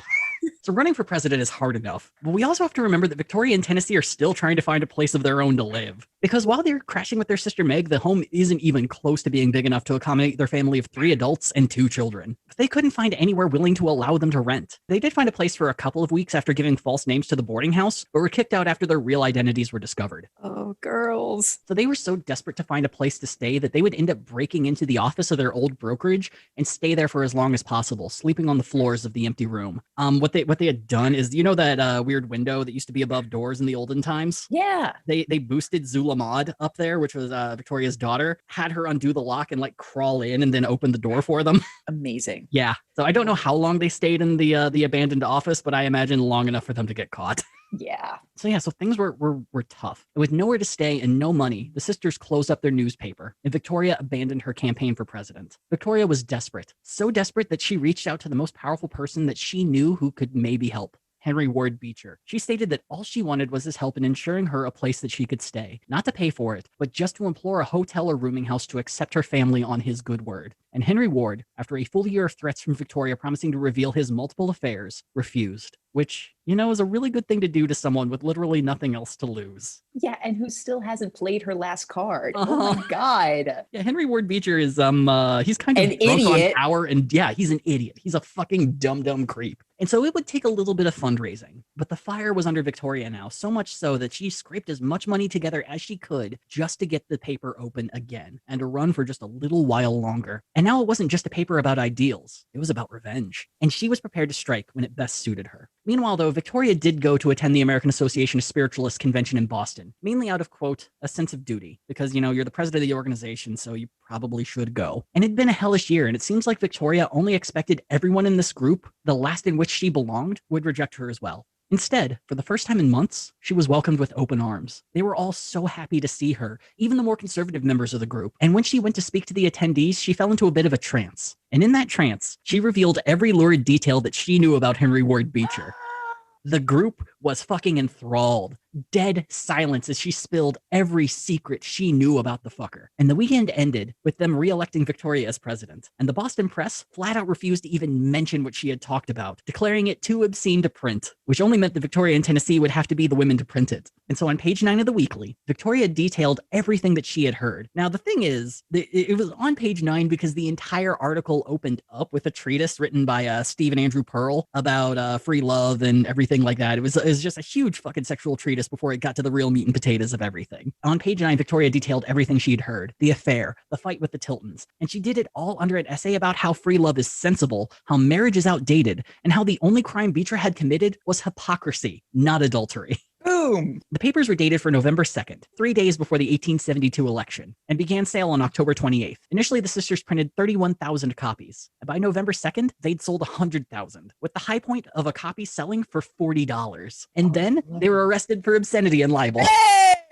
So running for president is hard enough, but we also have to remember that Victoria and Tennessee are still trying to find a place of their own to live. Because while they're crashing with their sister Meg, the home isn't even close to being big enough to accommodate their family of 3 adults and 2 children. But they couldn't find anywhere willing to allow them to rent. They did find a place for a couple of weeks after giving false names to the boarding house, but were kicked out after their real identities were discovered. Oh, girls. So they were so desperate to find a place to stay that they would end up breaking into the office of their old brokerage and stay there for as long as possible, sleeping on the floors of the empty room. What they had done is, you know that weird window that used to be above doors in the olden times? Yeah. They boosted Zula Lamaude up there, which was Victoria's daughter, had her undo the lock and like crawl in and then open the door for them. Amazing. Yeah. So I don't know how long they stayed in the abandoned office, but I imagine long enough for them to get caught. Yeah. So things were tough. And with nowhere to stay and no money, the sisters closed up their newspaper, and Victoria abandoned her campaign for president. Victoria was desperate, so desperate that she reached out to the most powerful person that she knew who could maybe help. Henry Ward Beecher. She stated that all she wanted was his help in ensuring her a place that she could stay, not to pay for it, but just to implore a hotel or rooming house to accept her family on his good word. And Henry Ward, after a full year of threats from Victoria promising to reveal his multiple affairs, refused, which, is a really good thing to do to someone with literally nothing else to lose. Yeah, and who still hasn't played her last card. Oh my God. Yeah, Henry Ward Beecher is he's kind of An drunk idiot. on power, and yeah, he's an idiot. He's a fucking dumb creep. And so it would take a little bit of fundraising, but the fire was under Victoria now, so much so that she scraped as much money together as she could just to get the paper open again and to run for just a little while longer. And now it wasn't just a paper about ideals, it was about revenge. And she was prepared to strike when it best suited her. Meanwhile, though, Victoria did go to attend the American Association of Spiritualists convention in Boston, mainly out of, quote, a sense of duty, because, you're the president of the organization, so you probably should go. And it'd been a hellish year, and it seems like Victoria only expected everyone in this group, the last in which she belonged, would reject her as well. Instead, for the first time in months, she was welcomed with open arms. They were all so happy to see her, even the more conservative members of the group. And when she went to speak to the attendees, she fell into a bit of a trance. And in that trance, she revealed every lurid detail that she knew about Henry Ward Beecher. The group was fucking enthralled. Dead silence as she spilled every secret she knew about the fucker. And the weekend ended with them re-electing Victoria as president. And the Boston press flat out refused to even mention what she had talked about, declaring it too obscene to print, which only meant that Victoria and Tennessee would have to be the women to print it. And so on page 9 of the weekly, Victoria detailed everything that she had heard. Now, the thing is, it was on page 9 because the entire article opened up with a treatise written by Stephen Andrew Pearl about free love and everything like that. It was just a huge fucking sexual treatise before it got to the real meat and potatoes of everything. On page 9, Victoria detailed everything she'd heard, the affair, the fight with the Tiltons, and she did it all under an essay about how free love is sensible, how marriage is outdated, and how the only crime Beecher had committed was hypocrisy, not adultery. Boom. The papers were dated for November 2nd, 3 days before the 1872 election, and began sale on October 28th. Initially, the sisters printed 31,000 copies. And by November 2nd, they'd sold 100,000, with the high point of a copy selling for $40. And then they were arrested for obscenity and libel.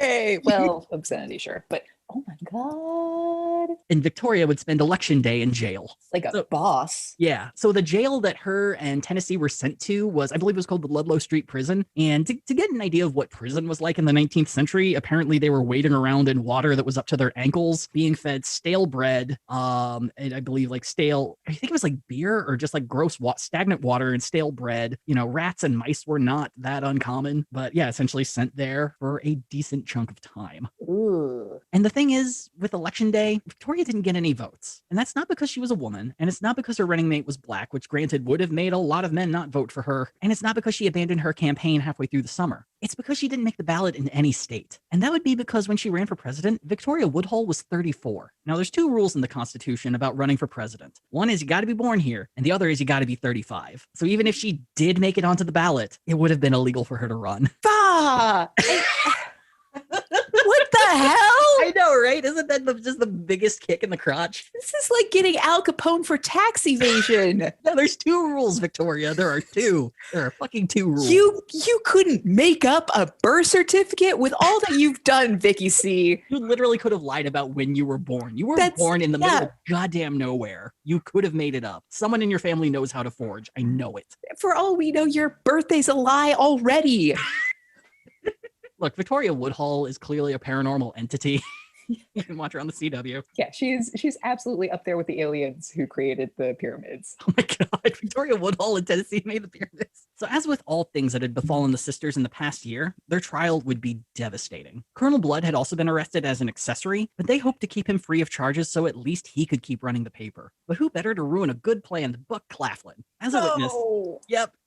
Hey! Well, obscenity, sure. But oh my God. And Victoria would spend election day in jail. Like a boss. Yeah. So the jail that her and Tennessee were sent to was, I believe it was called the Ludlow Street Prison. And to get an idea of what prison was like in the 19th century, apparently they were wading around in water that was up to their ankles, being fed stale bread, and I believe like stale, I think it was like beer or just like gross stagnant water and stale bread. Rats and mice were not that uncommon, but yeah, essentially sent there for a decent chunk of time. Ooh. And the thing is, with election day, Victoria didn't get any votes. And that's not because she was a woman, and it's not because her running mate was black, which granted would have made a lot of men not vote for her, and it's not because she abandoned her campaign halfway through the summer. It's because she didn't make the ballot in any state. And that would be because when she ran for president, Victoria Woodhull was 34. Now, there's two rules in the Constitution about running for president. One is you got to be born here, and the other is you got to be 35. So even if she did make it onto the ballot, it would have been illegal for her to run. Bah! What the hell? I know, right? Isn't that just the biggest kick in the crotch? This is like getting Al Capone for tax evasion. No, there's two rules, Victoria. There are two. There are fucking two rules. You couldn't make up a birth certificate with all that you've done, Vicky C. You literally could have lied about when you were born. You were born in the middle of goddamn nowhere. You could have made it up. Someone in your family knows how to forge. I know it. For all we know, your birthday's a lie already. Look, Victoria Woodhull is clearly a paranormal entity. You can watch her on the CW. Yeah, she's absolutely up there with the aliens who created the pyramids. Oh my God, Victoria Woodhull in Tennessee made the pyramids. So as with all things that had befallen the sisters in the past year, their trial would be devastating. Colonel Blood had also been arrested as an accessory, but they hoped to keep him free of charges so at least he could keep running the paper. But who better to ruin a good plan than Buck Claflin? As a witness,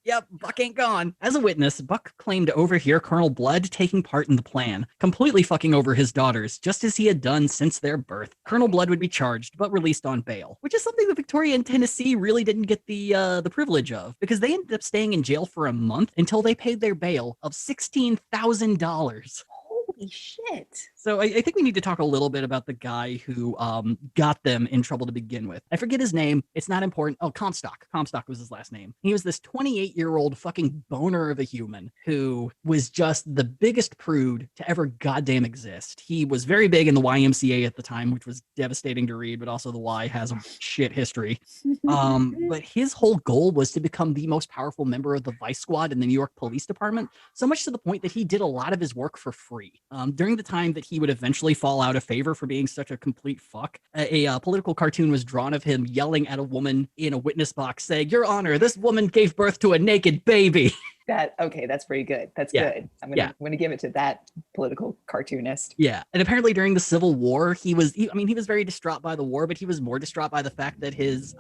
Yep, Buck ain't gone. As a witness, Buck claimed to overhear Colonel Blood taking part in the plan, completely fucking over his daughters, just as he had done since their birth. Colonel Blood would be charged, but released on bail, which is something that Victoria and Tennessee really didn't get the privilege of, because they ended up staying in jail for a month until they paid their bail of $16,000. Holy shit. So I think we need to talk a little bit about the guy who got them in trouble to begin with. I forget his name. It's not important. Oh, Comstock. Comstock was his last name. He was this 28-year-old fucking boner of a human who was just the biggest prude to ever goddamn exist. He was very big in the YMCA at the time, which was devastating to read, but also the Y has a shit history. But his whole goal was to become the most powerful member of the Vice Squad in the New York Police Department, so much to the point that he did a lot of his work for free. During the time that he would eventually fall out of favor for being such a complete fuck, a political cartoon was drawn of him yelling at a woman in a witness box saying, "Your Honor, this woman gave birth to a naked baby." That's pretty good. That's good. I'm gonna give it to that political cartoonist. Yeah. And apparently during the Civil War, he was very distraught by the war, but he was more distraught by the fact that his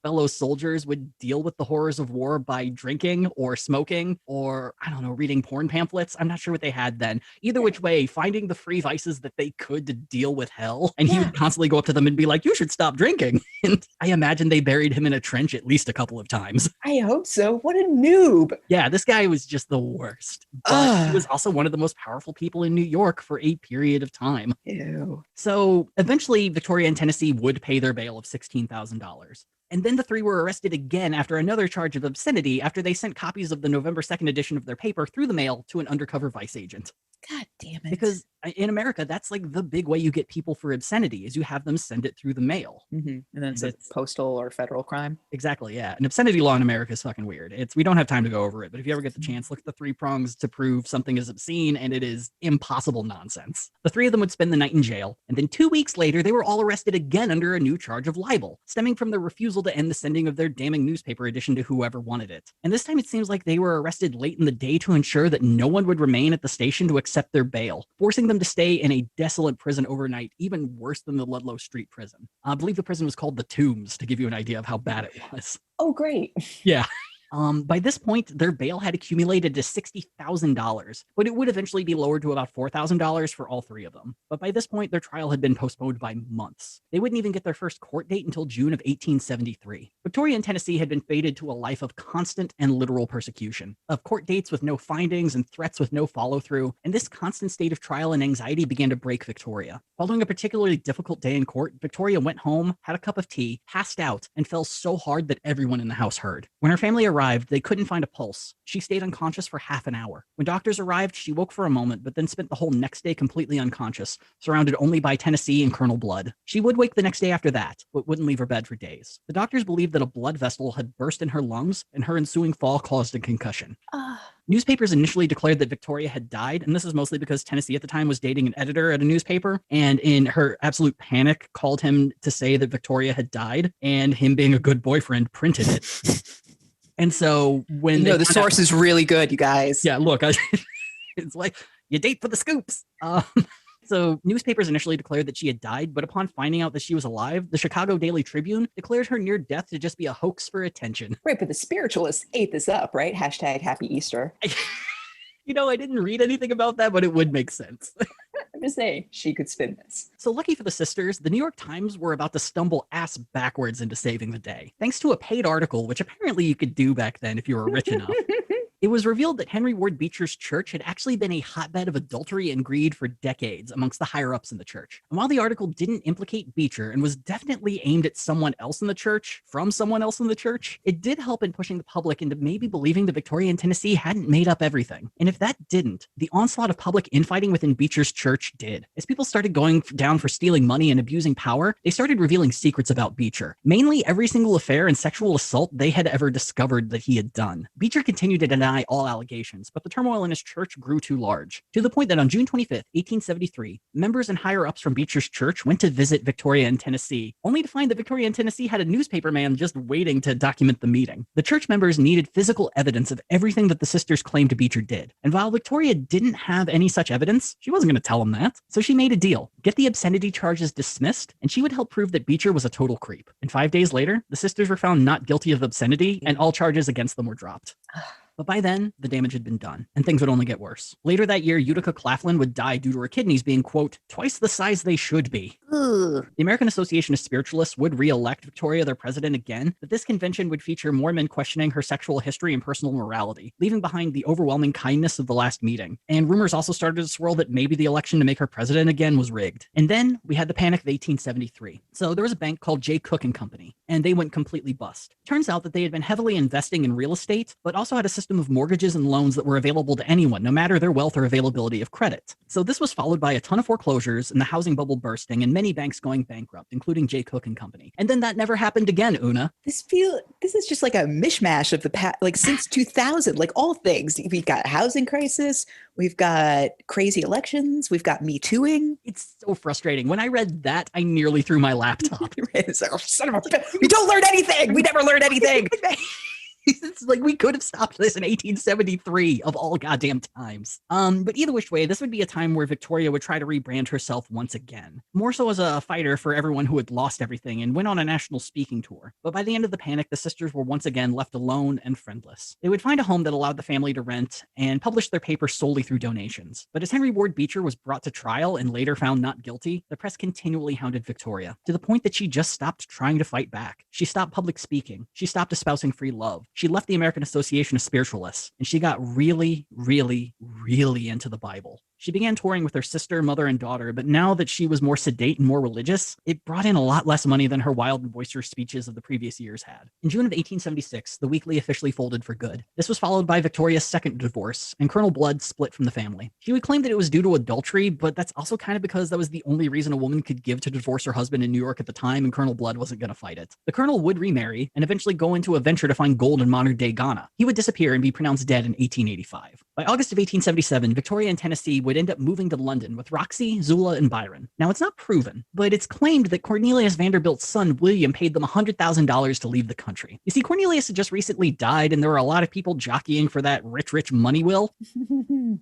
fellow soldiers would deal with the horrors of war by drinking or smoking or, I don't know, reading porn pamphlets. I'm not sure what they had then. Either which way, finding the free vices that they could to deal with hell. And he would constantly go up to them and be like, "You should stop drinking." And I imagine they buried him in a trench at least a couple of times. I hope so. What a noob. Yeah, this guy was just the worst. But he was also one of the most powerful people in New York for a period of time. Ew. So eventually, Victoria and Tennessee would pay their bail of $16,000. And then the three were arrested again after another charge of obscenity after they sent copies of the November 2nd edition of their paper through the mail to an undercover vice agent. God damn it. Because in America, that's like the big way you get people for obscenity is you have them send it through the mail. Mm-hmm. And then it's a postal or federal crime. Exactly, yeah. And obscenity law in America is fucking weird. We don't have time to go over it, but if you ever get the chance, look at the three prongs to prove something is obscene, and it is impossible nonsense. The three of them would spend the night in jail, and then 2 weeks later, they were all arrested again under a new charge of libel, stemming from their refusal to end the sending of their damning newspaper edition to whoever wanted it. And this time it seems like they were arrested late in the day to ensure that no one would remain at the station to accept their bail, forcing them to stay in a desolate prison overnight, even worse than the Ludlow Street prison. I believe the prison was called the Tombs, to give you an idea of how bad it was. Oh, great. Yeah. By this point, their bail had accumulated to $60,000, but it would eventually be lowered to about $4,000 for all three of them. But by this point, their trial had been postponed by months. They wouldn't even get their first court date until June of 1873. Victoria and Tennessee had been fated to a life of constant and literal persecution, of court dates with no findings and threats with no follow-through, and this constant state of trial and anxiety began to break Victoria. Following a particularly difficult day in court, Victoria went home, had a cup of tea, passed out, and fell so hard that everyone in the house heard. When her family arrived, they couldn't find a pulse. She stayed unconscious for half an hour. When doctors arrived, she woke for a moment, but then spent the whole next day completely unconscious, surrounded only by Tennessee and Colonel Blood. She would wake the next day after that, but wouldn't leave her bed for days. The doctors believed that a blood vessel had burst in her lungs, and her ensuing fall caused a concussion. Newspapers initially declared that Victoria had died, and this is mostly because Tennessee at the time was dating an editor at a newspaper, and in her absolute panic called him to say that Victoria had died, and him being a good boyfriend printed it. And so when the source is really good, you guys. Yeah, look, it's like you date for the scoops. So newspapers initially declared that she had died, but upon finding out that she was alive, the Chicago Daily Tribune declared her near death to just be a hoax for attention. Right, but the spiritualists ate this up, right? Hashtag Happy Easter. I didn't read anything about that, but it would make sense. I'm just saying, she could spin this. So lucky for the sisters, the New York Times were about to stumble ass backwards into saving the day, thanks to a paid article, which apparently you could do back then if you were rich enough. It was revealed that Henry Ward Beecher's church had actually been a hotbed of adultery and greed for decades amongst the higher-ups in the church. And while the article didn't implicate Beecher and was definitely aimed at someone else in the church, from someone else in the church, it did help in pushing the public into maybe believing that Victoria and Tennessee hadn't made up everything. And if that didn't, the onslaught of public infighting within Beecher's church did. As people started going down for stealing money and abusing power, they started revealing secrets about Beecher. Mainly every single affair and sexual assault they had ever discovered that he had done. Beecher continued to deny all allegations, but the turmoil in his church grew too large, to the point that on June 25th, 1873, members and higher-ups from Beecher's church went to visit Victoria in Tennessee, only to find that Victoria in Tennessee had a newspaper man just waiting to document the meeting. The church members needed physical evidence of everything that the sisters claimed Beecher did, and while Victoria didn't have any such evidence, she wasn't going to tell them that, so she made a deal. Get the obscenity charges dismissed, and she would help prove that Beecher was a total creep. And 5 days later, the sisters were found not guilty of obscenity, and all charges against them were dropped. But by then, the damage had been done, and things would only get worse. Later that year, Utica Claflin would die due to her kidneys being, quote, twice the size they should be. Ugh. The American Association of Spiritualists would re-elect Victoria their president again, but this convention would feature more men questioning her sexual history and personal morality, leaving behind the overwhelming kindness of the last meeting. And rumors also started to swirl that maybe the election to make her president again was rigged. And then we had the Panic of 1873. So there was a bank called J. Cook and Company, and they went completely bust. Turns out that they had been heavily investing in real estate, but also had a system of mortgages and loans that were available to anyone, no matter their wealth or availability of credit. So this was followed by a ton of foreclosures and the housing bubble bursting and many banks going bankrupt, including J. Cook and Company. And then that never happened again, Una. This is just like a mishmash of the past, like since 2000, like all things. We've got housing crisis, we've got crazy elections, we've got Me Tooing. It's so frustrating. When I read that, I nearly threw my laptop. Oh, son of a bitch. We don't learn anything. We never learn anything. It's like we could have stopped this in 1873 of all goddamn times. But either which way, this would be a time where Victoria would try to rebrand herself once again, more so as a fighter for everyone who had lost everything and went on a national speaking tour. But by the end of the Panic, the sisters were once again left alone and friendless. They would find a home that allowed the family to rent and publish their paper solely through donations. But as Henry Ward Beecher was brought to trial and later found not guilty, the press continually hounded Victoria to the point that she just stopped trying to fight back. She stopped public speaking. She stopped espousing free love. She left the American Association of Spiritualists, and she got really, really, really into the Bible. She began touring with her sister, mother, and daughter, but now that she was more sedate and more religious, it brought in a lot less money than her wild and boisterous speeches of the previous years had. In June of 1876, the weekly officially folded for good. This was followed by Victoria's second divorce, and Colonel Blood split from the family. She would claim that it was due to adultery, but that's also kind of because that was the only reason a woman could give to divorce her husband in New York at the time, and Colonel Blood wasn't going to fight it. The colonel would remarry and eventually go into a venture to find gold in modern-day Ghana. He would disappear and be pronounced dead in 1885. By August of 1877, Victoria and Tennessee would end up moving to London with Roxy, Zula, and Byron. Now, it's not proven, but it's claimed that Cornelius Vanderbilt's son, William, paid them $100,000 to leave the country. You see, Cornelius had just recently died, and there were a lot of people jockeying for that rich money will.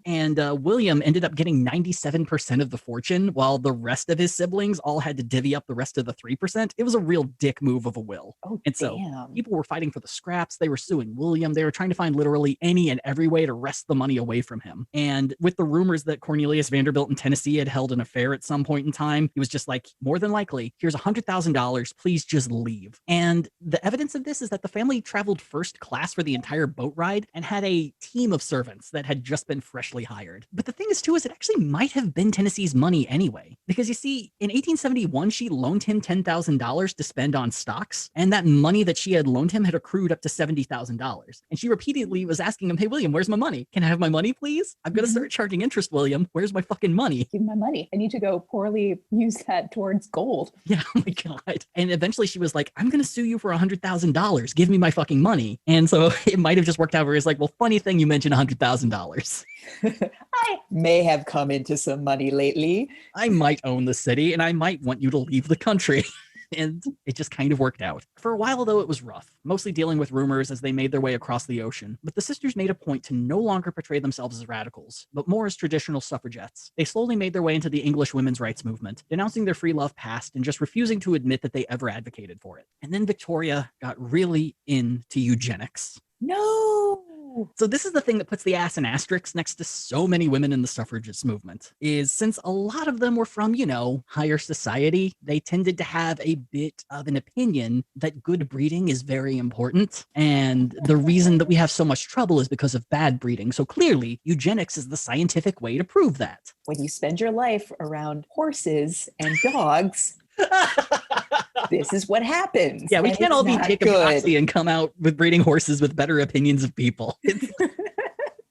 And William ended up getting 97% of the fortune, while the rest of his siblings all had to divvy up the rest of the 3%. It was a real dick move of a will. Oh, and so people were fighting for the scraps. They were suing William. They were trying to find literally any and every way to wrest the money away from him. And with the rumors that Cornelius Vanderbilt in Tennessee had held an affair at some point in time, he was just like, more than likely, here's $100,000, please just leave. And the evidence of this is that the family traveled first class for the entire boat ride and had a team of servants that had just been freshly hired. But the thing is too, is it actually might have been Tennessee's money anyway. Because you see, in 1871, she loaned him $10,000 to spend on stocks, and that money that she had loaned him had accrued up to $70,000. And she repeatedly was asking him, hey, William, where's my money? Can I have my money, please? I'm going to start charging interest, William. Where's my fucking money? Give me my money. I need to go poorly use that towards gold. Yeah, oh my God. And eventually she was like, I'm going to sue you for $100,000. Give me my fucking money. And so it might have just worked out where it's like, well, funny thing you mentioned $100,000. I may have come into some money lately. I might own the city and I might want you to leave the country. And it just kind of worked out. For a while, though, it was rough, mostly dealing with rumors as they made their way across the ocean. But the sisters made a point to no longer portray themselves as radicals, but more as traditional suffragettes. They slowly made their way into the English women's rights movement, denouncing their free love past and just refusing to admit that they ever advocated for it. And then Victoria got really into eugenics. No! So this is the thing that puts the ass in asterisks next to so many women in the suffragist movement, is since a lot of them were from, higher society, they tended to have a bit of an opinion that good breeding is very important. And the reason that we have so much trouble is because of bad breeding. So clearly, eugenics is the scientific way to prove that. When you spend your life around horses and dogs, this is what happens. Yeah, we can't all be Jacob Foxy and come out with breeding horses with better opinions of people.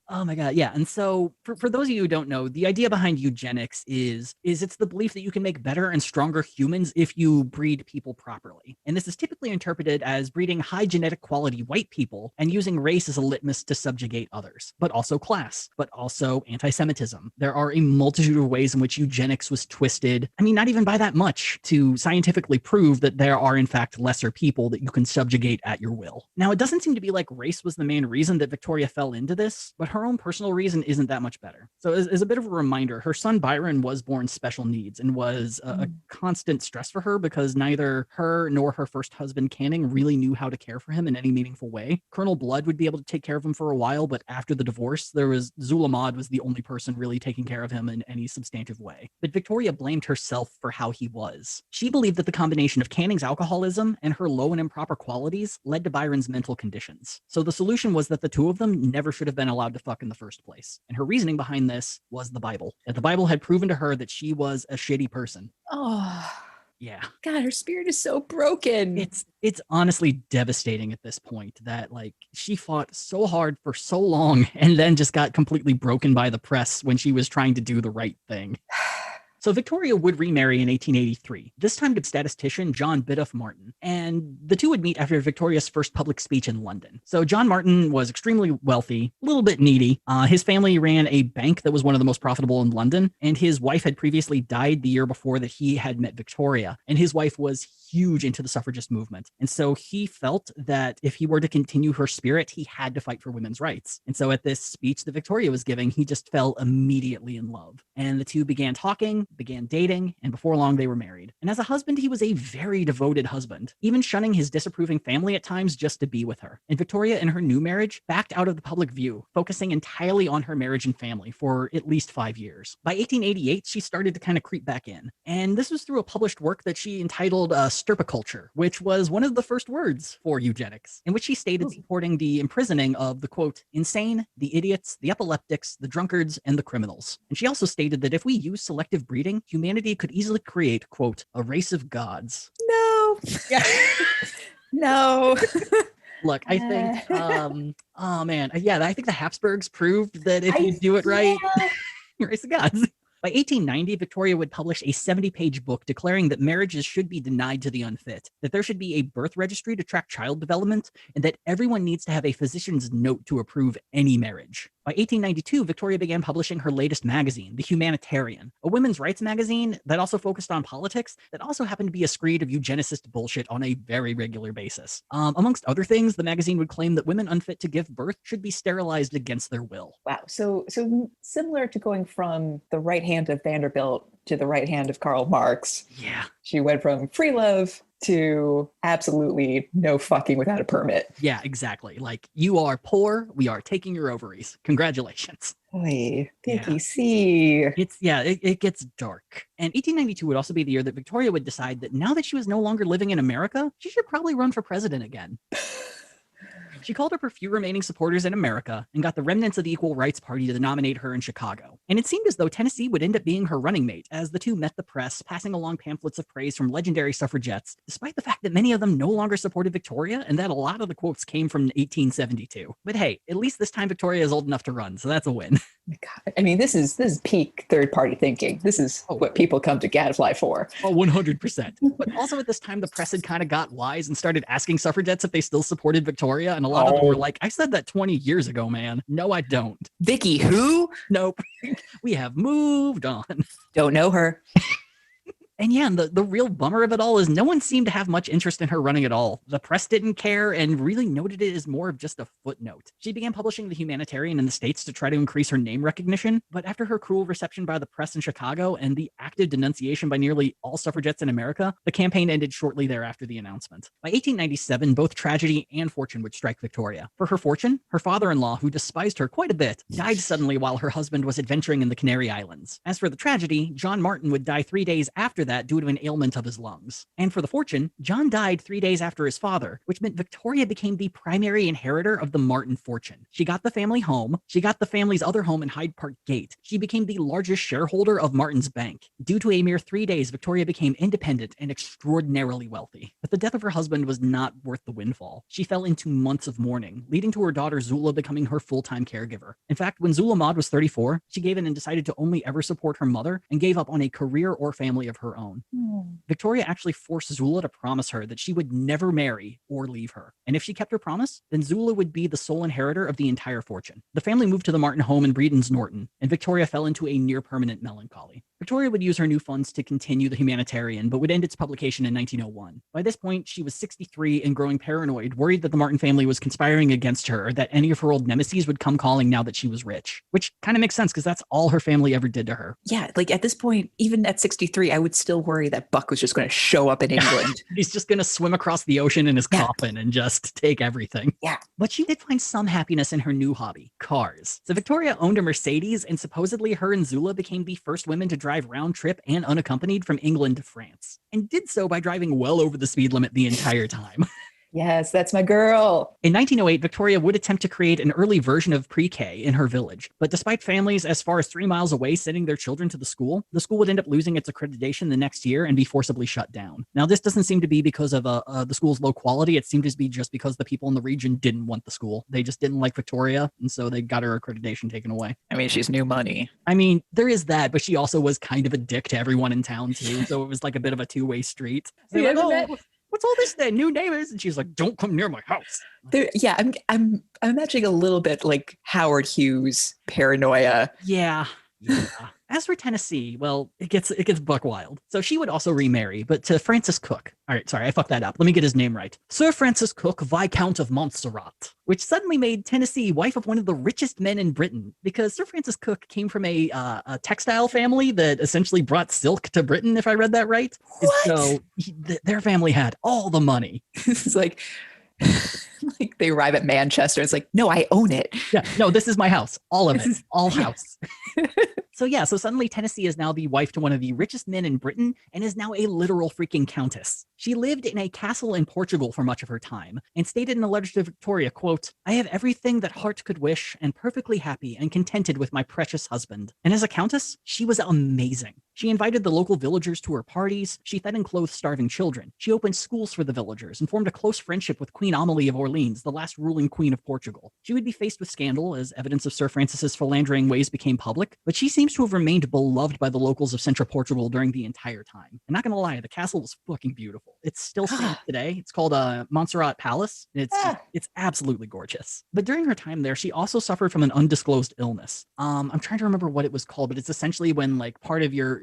Oh my God. Yeah. And so for those of you who don't know, the idea behind eugenics is it's the belief that you can make better and stronger humans if you breed people properly. And this is typically interpreted as breeding high genetic quality white people and using race as a litmus to subjugate others, but also class, but also anti-Semitism. There are a multitude of ways in which eugenics was twisted. I mean, not even by that much, to scientifically prove that there are in fact lesser people that you can subjugate at your will. Now, it doesn't seem to be like race was the main reason that Victoria fell into this, but her her own personal reason isn't that much better. So as a bit of a reminder, her son Byron was born special needs and was a constant stress for her because neither her nor her first husband Canning really knew how to care for him in any meaningful way. Colonel Blood would be able to take care of him for a while, but after the divorce, Zula Maud was the only person really taking care of him in any substantive way. But Victoria blamed herself for how he was. She believed that the combination of Canning's alcoholism and her low and improper qualities led to Byron's mental conditions. So the solution was that the two of them never should have been allowed to fuck in the first place. And her reasoning behind this was the Bible. That the Bible had proven to her that she was a shitty person. Oh, yeah. God, her spirit is so broken. It's honestly devastating at this point that like she fought so hard for so long and then just got completely broken by the press when she was trying to do the right thing. So Victoria would remarry in 1883, this time to statistician John Biddulph Martin, and the two would meet after Victoria's first public speech in London. So John Martin was extremely wealthy, a little bit needy. His family ran a bank that was one of the most profitable in London, and his wife had previously died the year before that he had met Victoria, and his wife was huge into the suffragist movement. And so he felt that if he were to continue her spirit, he had to fight for women's rights. And so at this speech that Victoria was giving, he just fell immediately in love. And the two began talking, began dating, and before long they were married. And as a husband, he was a very devoted husband, even shunning his disapproving family at times just to be with her. And Victoria, in her new marriage, backed out of the public view, focusing entirely on her marriage and family for at least 5 years. By 1888, she started to kind of creep back in. And this was through a published work that she entitled Stirpiculture, which was one of the first words for eugenics, in which she stated supporting the imprisoning of the, quote, insane, the idiots, the epileptics, the drunkards, and the criminals. And she also stated that if we use selective breeding, humanity could easily create, quote, a race of gods. No. Yeah. No. Look, I think, oh man, yeah, I think the Habsburgs proved that if you do it right, you're a race of gods. By 1890, Victoria would publish a 70-page book declaring that marriages should be denied to the unfit, that there should be a birth registry to track child development, and that everyone needs to have a physician's note to approve any marriage. By 1892, Victoria began publishing her latest magazine, The Humanitarian, a women's rights magazine that also focused on politics, that also happened to be a screed of eugenicist bullshit on a very regular basis. Amongst other things, the magazine would claim that women unfit to give birth should be sterilized against their will. Wow. So similar to going from the right hand of Vanderbilt to the right hand of Karl Marx. Yeah. She went from free love to absolutely no fucking without a permit. Yeah, exactly. Like, you are poor, we are taking your ovaries. Congratulations. Oy, Vicky C. It gets dark. And 1892 would also be the year that Victoria would decide that now that she was no longer living in America, she should probably run for president again. She called up her few remaining supporters in America and got the remnants of the Equal Rights Party to nominate her in Chicago. And it seemed as though Tennessee would end up being her running mate, as the two met the press, passing along pamphlets of praise from legendary suffragettes, despite the fact that many of them no longer supported Victoria and that a lot of the quotes came from 1872. But hey, at least this time Victoria is old enough to run, so that's a win. God, I mean, this is peak third-party thinking. This is what people come to Gadfly for. Oh, 100%. But also at this time, the press had kind of got wise and started asking suffragettes if they still supported Victoria, and a lot of them were like, I said that 20 years ago, man. No, I don't. Vicky who? Nope. We have moved on. Don't know her. And yeah, the real bummer of it all is no one seemed to have much interest in her running at all. The press didn't care and really noted it as more of just a footnote. She began publishing The Humanitarian in the States to try to increase her name recognition, but after her cruel reception by the press in Chicago and the active denunciation by nearly all suffragettes in America, the campaign ended shortly thereafter the announcement. By 1897, both tragedy and fortune would strike Victoria. For her fortune, her father-in-law, who despised her quite a bit, died suddenly while her husband was adventuring in the Canary Islands. As for the tragedy, John Martin would die 3 days after that due to an ailment of his lungs. And for the fortune, John died 3 days after his father, which meant Victoria became the primary inheritor of the Martin fortune. She got the family home. She got the family's other home in Hyde Park Gate. She became the largest shareholder of Martin's bank. Due to a mere 3 days, Victoria became independent and extraordinarily wealthy. But the death of her husband was not worth the windfall. She fell into months of mourning, leading to her daughter Zula becoming her full-time caregiver. In fact, when Zula Maud was 34, she gave in and decided to only ever support her mother and gave up on a career or family of her own. Victoria actually forced Zula to promise her that she would never marry or leave her. And if she kept her promise, then Zula would be the sole inheritor of the entire fortune. The family moved to the Martin home in Breedon's Norton, and Victoria fell into a near-permanent melancholy. Victoria would use her new funds to continue the humanitarian, but would end its publication in 1901. By this point, she was 63 and growing paranoid, worried that the Martin family was conspiring against her, or that any of her old nemesis would come calling now that she was rich, which kind of makes sense because that's all her family ever did to her. Yeah, like at this point, even at 63, I would still worry that Buck was just going to show up in England. He's just going to swim across the ocean in his coffin and just take everything. Yeah. But she did find some happiness in her new hobby, cars. So Victoria owned a Mercedes, and supposedly her and Zula became the first women to drive round trip and unaccompanied from England to France, and did so by driving well over the speed limit the entire time. Yes, that's my girl. In 1908, Victoria would attempt to create an early version of pre-K in her village, but despite families as far as 3 miles away sending their children to the school would end up losing its accreditation the next year and be forcibly shut down. Now, this doesn't seem to be because of the school's low quality. It seemed to be just because the people in the region didn't want the school. They just didn't like Victoria, and so they got her accreditation taken away. I mean, she's new money. I mean, there is that, but she also was kind of a dick to everyone in town, too, so it was like a bit of a two-way street. Yeah, like, what's all this then? New neighbors? And she's like, don't come near my house. I'm imagining a little bit like Howard Hughes paranoia. Yeah. As for Tennessee, well, it gets buck wild. So she would also remarry, but to Francis Cook. All right, sorry, I fucked that up. Let me get his name right. Sir Francis Cook, Viscount of Montserrat, which suddenly made Tennessee wife of one of the richest men in Britain, because Sir Francis Cook came from a textile family that essentially brought silk to Britain, if I read that right. What? So their family had all the money. It's like they arrive at Manchester. It's like, no, I own it. Yeah, no, this is my house. All of it. All house. So suddenly Tennessee is now the wife to one of the richest men in Britain and is now a literal freaking countess. She lived in a castle in Portugal for much of her time and stated in a letter to Victoria, quote, "I have everything that heart could wish and perfectly happy and contented with my precious husband." And as a countess, she was amazing. She invited the local villagers to her parties. She fed and clothed starving children. She opened schools for the villagers and formed a close friendship with Queen Amalie of Orleans, the last ruling queen of Portugal. She would be faced with scandal as evidence of Sir Francis's philandering ways became public, but she seems to have remained beloved by the locals of central Portugal during the entire time. I'm not gonna lie, the castle was fucking beautiful. It still stands today. It's called Montserrat Palace. It's absolutely gorgeous. But during her time there, she also suffered from an undisclosed illness. I'm trying to remember what it was called, but it's essentially when like part of your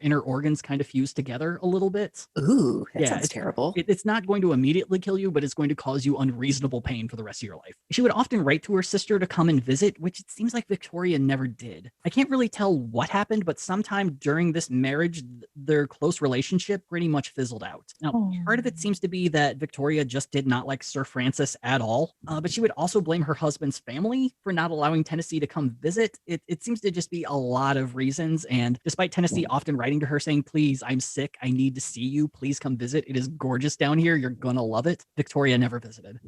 inner organs kind of fuse together a little bit. Ooh, that sounds terrible. It's not going to immediately kill you, but it's going to cause you unreasonable pain for the rest of your life. She would often write to her sister to come and visit, which it seems like Victoria never did. I can't really tell what happened, but sometime during this marriage, their close relationship pretty much fizzled out. Now, part of it seems to be that Victoria just did not like Sir Francis at all, but she would also blame her husband's family for not allowing Tennessee to come visit. It seems to just be a lot of reasons, and despite Tennessee often writing to her saying, "Please, I'm sick, I need to see you, please come visit, it is gorgeous down here, you're gonna love it," Victoria never visited.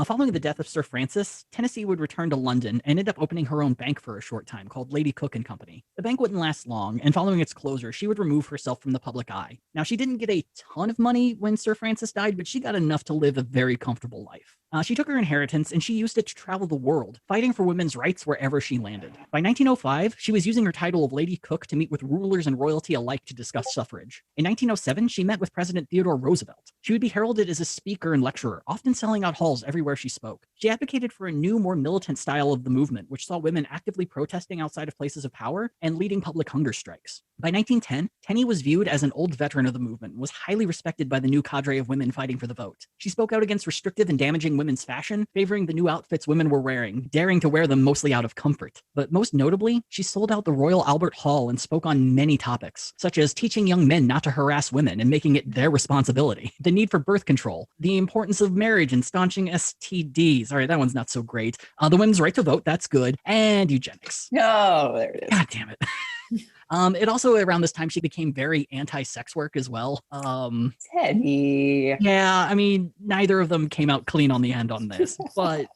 Following the death of Sir Francis, Tennessee would return to London and end up opening her own bank for a short time called Lady Cook and Company. The bank wouldn't last long, and following its closure, she would remove herself from the public eye. Now, she didn't get a ton of money when Sir Francis died, but she got enough to live a very comfortable life. She took her inheritance and she used it to travel the world, fighting for women's rights wherever she landed. By 1905, she was using her title of Lady Cook to meet with rulers and royalty alike to discuss suffrage. In 1907, she met with President Theodore Roosevelt. She would be heralded as a speaker and lecturer, often selling out halls everywhere she spoke. She advocated for a new, more militant style of the movement, which saw women actively protesting outside of places of power and leading public hunger strikes. By 1910, Tenney was viewed as an old veteran of the movement and was highly respected by the new cadre of women fighting for the vote. She spoke out against restrictive and damaging women's fashion, favoring the new outfits women were wearing, daring to wear them mostly out of comfort. But most notably, she sold out the Royal Albert Hall and spoke on many topics, such as teaching young men not to harass women and making it their responsibility, the need for birth control, the importance of marriage and staunching STDs. All right, that one's not so great. The women's right to vote, that's good, and eugenics. No, there it is. God damn it. It also, around this time, she became very anti-sex work as well. Teddy. Yeah, I mean, neither of them came out clean on the end on this, but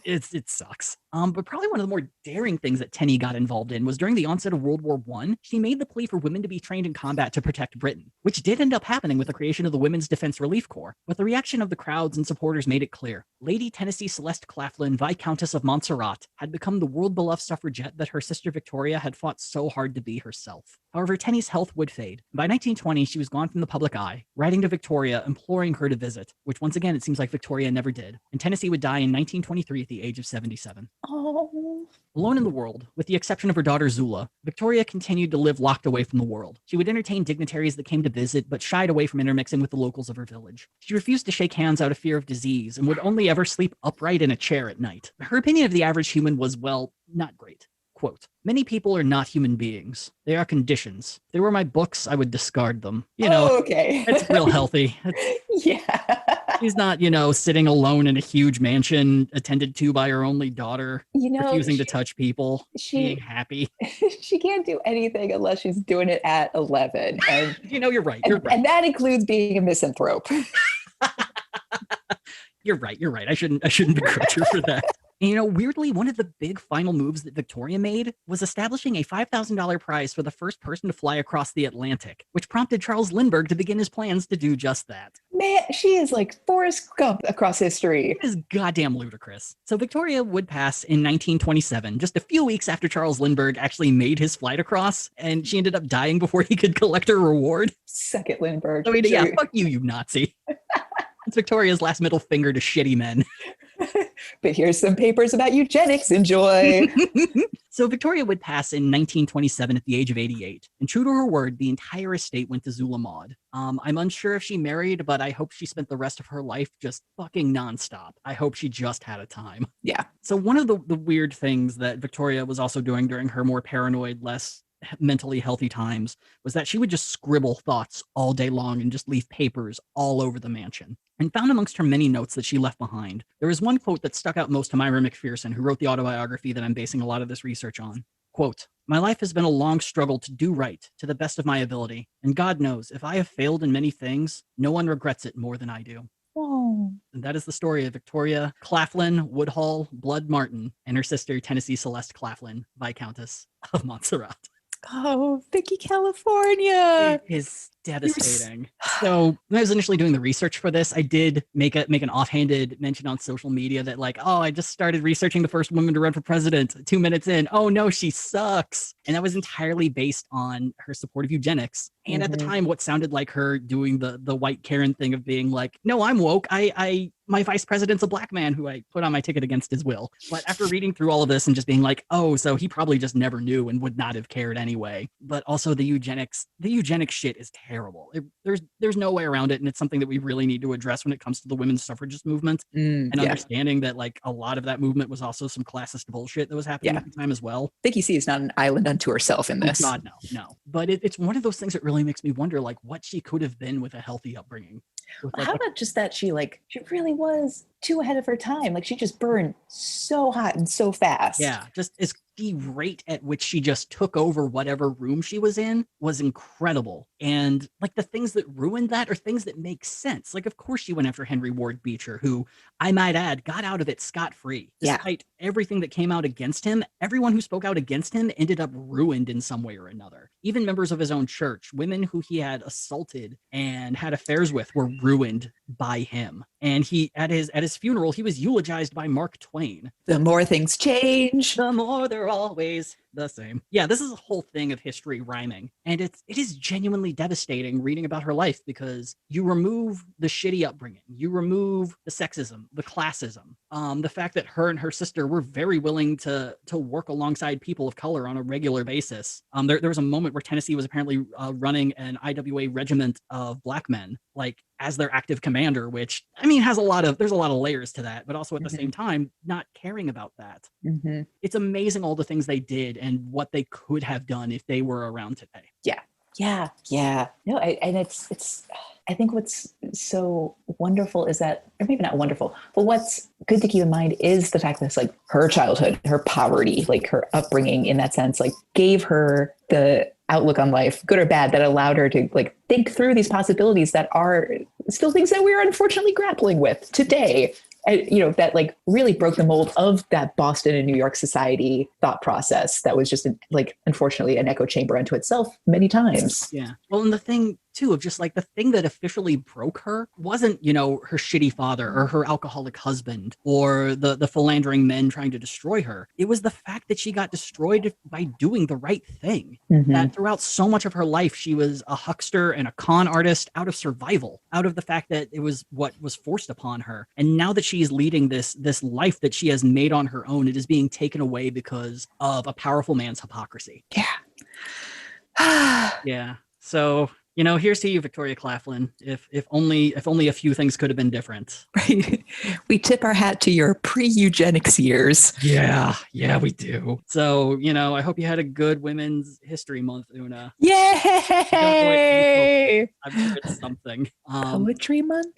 it sucks. But probably one of the more daring things that Tenney got involved in was during the onset of World War I, she made the plea for women to be trained in combat to protect Britain, which did end up happening with the creation of the Women's Defense Relief Corps. But the reaction of the crowds and supporters made it clear. Lady Tennessee Celeste Claflin, Viscountess of Montserrat, had become the world-beloved suffragette that her sister Victoria had fought so hard to be herself. However, Tenny's health would fade. By 1920, she was gone from the public eye, writing to Victoria, imploring her to visit, which once again, it seems like Victoria never did. And Tennessee would die in 1923 at the age of 77. Oh. Alone in the world, with the exception of her daughter Zula, Victoria continued to live locked away from the world. She would entertain dignitaries that came to visit, but shied away from intermixing with the locals of her village. She refused to shake hands out of fear of disease and would only ever sleep upright in a chair at night. Her opinion of the average human was, well, not great. Quote, many people are not human beings. They are conditions. If they were my books, I would discard them. Okay. It's real healthy. Yeah. She's not, sitting alone in a huge mansion attended to by her only daughter, refusing to touch people, being happy. She can't do anything unless she's doing it at 11. And you're right. And that includes being a misanthrope. You're right. I shouldn't begrudge her for that. And, weirdly, one of the big final moves that Victoria made was establishing a $5,000 prize for the first person to fly across the Atlantic, which prompted Charles Lindbergh to begin his plans to do just that. Man, she is like Forrest Gump across history. It is goddamn ludicrous. So Victoria would pass in 1927, just a few weeks after Charles Lindbergh actually made his flight across, and she ended up dying before he could collect her reward. Suck it, Lindbergh. I mean, yeah, fuck you Nazi. It's Victoria's last middle finger to shitty men. But here's some papers about eugenics. Enjoy. So Victoria would pass in 1927 at the age of 88. And true to her word, the entire estate went to Zula Maud. I'm unsure if she married, but I hope she spent the rest of her life just fucking nonstop. I hope she just had a time. Yeah. So one of the weird things that Victoria was also doing during her more paranoid, less mentally healthy times was that she would just scribble thoughts all day long and just leave papers all over the mansion. And found amongst her many notes that she left behind, there is one quote that stuck out most to Myra McPherson, who wrote the autobiography that I'm basing a lot of this research on. Quote, my life has been a long struggle to do right to the best of my ability. And God knows, if I have failed in many things, no one regrets it more than I do. Oh. And that is the story of Victoria Claflin Woodhull Blood Martin and her sister Tennessee Celeste Claflin, Viscountess of Montserrat. Oh, Vicky, California. It is devastating. So when I was initially doing the research for this, I did make an offhanded mention on social media that I just started researching the first woman to run for president 2 minutes in. Oh no, she sucks. And that was entirely based on her support of eugenics. And at the time, what sounded like her doing the white Karen thing of being like, no, I'm woke. My vice president's a black man who I put on my ticket against his will. But after reading through all of this and just being like, oh, so he probably just never knew and would not have cared anyway. But also the eugenics shit is terrible. There's no way around it. And it's something that we really need to address when it comes to the women's suffragist movement and understanding that a lot of that movement was also some classist bullshit that was happening at the time as well. Vicky C is not an island unto herself in this. Oh God, no. But it's one of those things that really makes me wonder what she could have been with a healthy upbringing. How about just that she really was too ahead of her time. She just burned so hot and so fast. Yeah, just as the rate at which she just took over whatever room she was in was incredible. And the things that ruined that are things that make sense. Of course she went after Henry Ward Beecher, who I might add got out of it scot-free. Despite everything that came out against him, everyone who spoke out against him ended up ruined in some way or another. Even members of his own church, women who he had assaulted and had affairs with, were ruined by him. And he at his funeral, he was eulogized by Mark Twain. The more things change, the more they're always the same. Yeah, this is a whole thing of history rhyming. And it is genuinely devastating reading about her life because you remove the shitty upbringing, you remove the sexism, the classism, the fact that her and her sister were very willing to work alongside people of color on a regular basis. There was a moment where Tennessee was apparently running an IWA regiment of black men, as their active commander, which there's a lot of layers to that, but also at the same time, not caring about that. It's amazing all the things they did and what they could have done if they were around today. Yeah. No, and it's, I think what's so wonderful is that, or maybe not wonderful, but what's good to keep in mind is the fact that it's her childhood, her poverty, her upbringing in that sense, gave her the outlook on life, good or bad, that allowed her to think through these possibilities that are still things that we're unfortunately grappling with today. That really broke the mold of that Boston and New York society thought process that was just unfortunately an echo chamber unto itself many times. Yeah. Well, and the thing too, of just like the thing that officially broke her wasn't, you know, her shitty father or her alcoholic husband or the philandering men trying to destroy her. It was the fact that she got destroyed by doing the right thing. That throughout so much of her life, she was a huckster and a con artist out of survival, out of the fact that it was what was forced upon her. And now that she's leading this life that she has made on her own, it is being taken away because of a powerful man's hypocrisy. Yeah. Yeah. So, you know, here's to you, Victoria Claflin. If only a few things could have been different. Right. We tip our hat to your pre-eugenics years. Yeah, we do. So, you know, I hope you had a good Women's History Month, Una. Yay! I'm sure it's something. Poetry Month?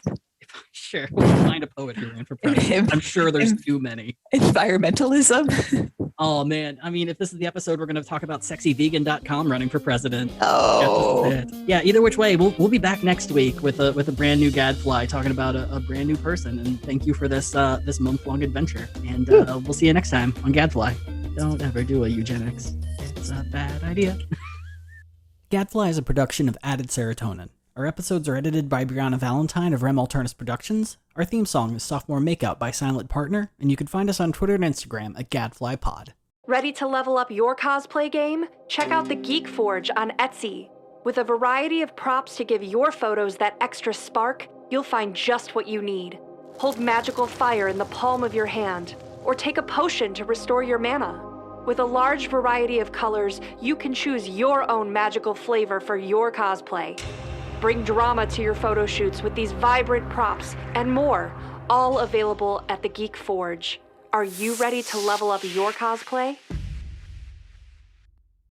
Sure, we'll find a poet who ran for president. I'm sure there's too many. Environmentalism? Oh, man. I mean, if this is the episode, we're going to talk about sexyvegan.com running for president. Oh. Yeah, either which way, we'll be back next week with a brand new Gadfly talking about a brand new person. And thank you for this month-long adventure. And we'll see you next time on Gadfly. Don't ever do a eugenics. It's a bad idea. Gadfly is a production of Added Serotonin. Our episodes are edited by Brianna Valentine of Rem Alternus Productions. Our theme song is Sophomore Makeout by Silent Partner, and you can find us on Twitter and Instagram at GadflyPod. Ready to level up your cosplay game? Check out the Geek Forge on Etsy. With a variety of props to give your photos that extra spark, you'll find just what you need. Hold magical fire in the palm of your hand, or take a potion to restore your mana. With a large variety of colors, you can choose your own magical flavor for your cosplay. Bring drama to your photo shoots with these vibrant props and more, all available at the Geek Forge. Are you ready to level up your cosplay?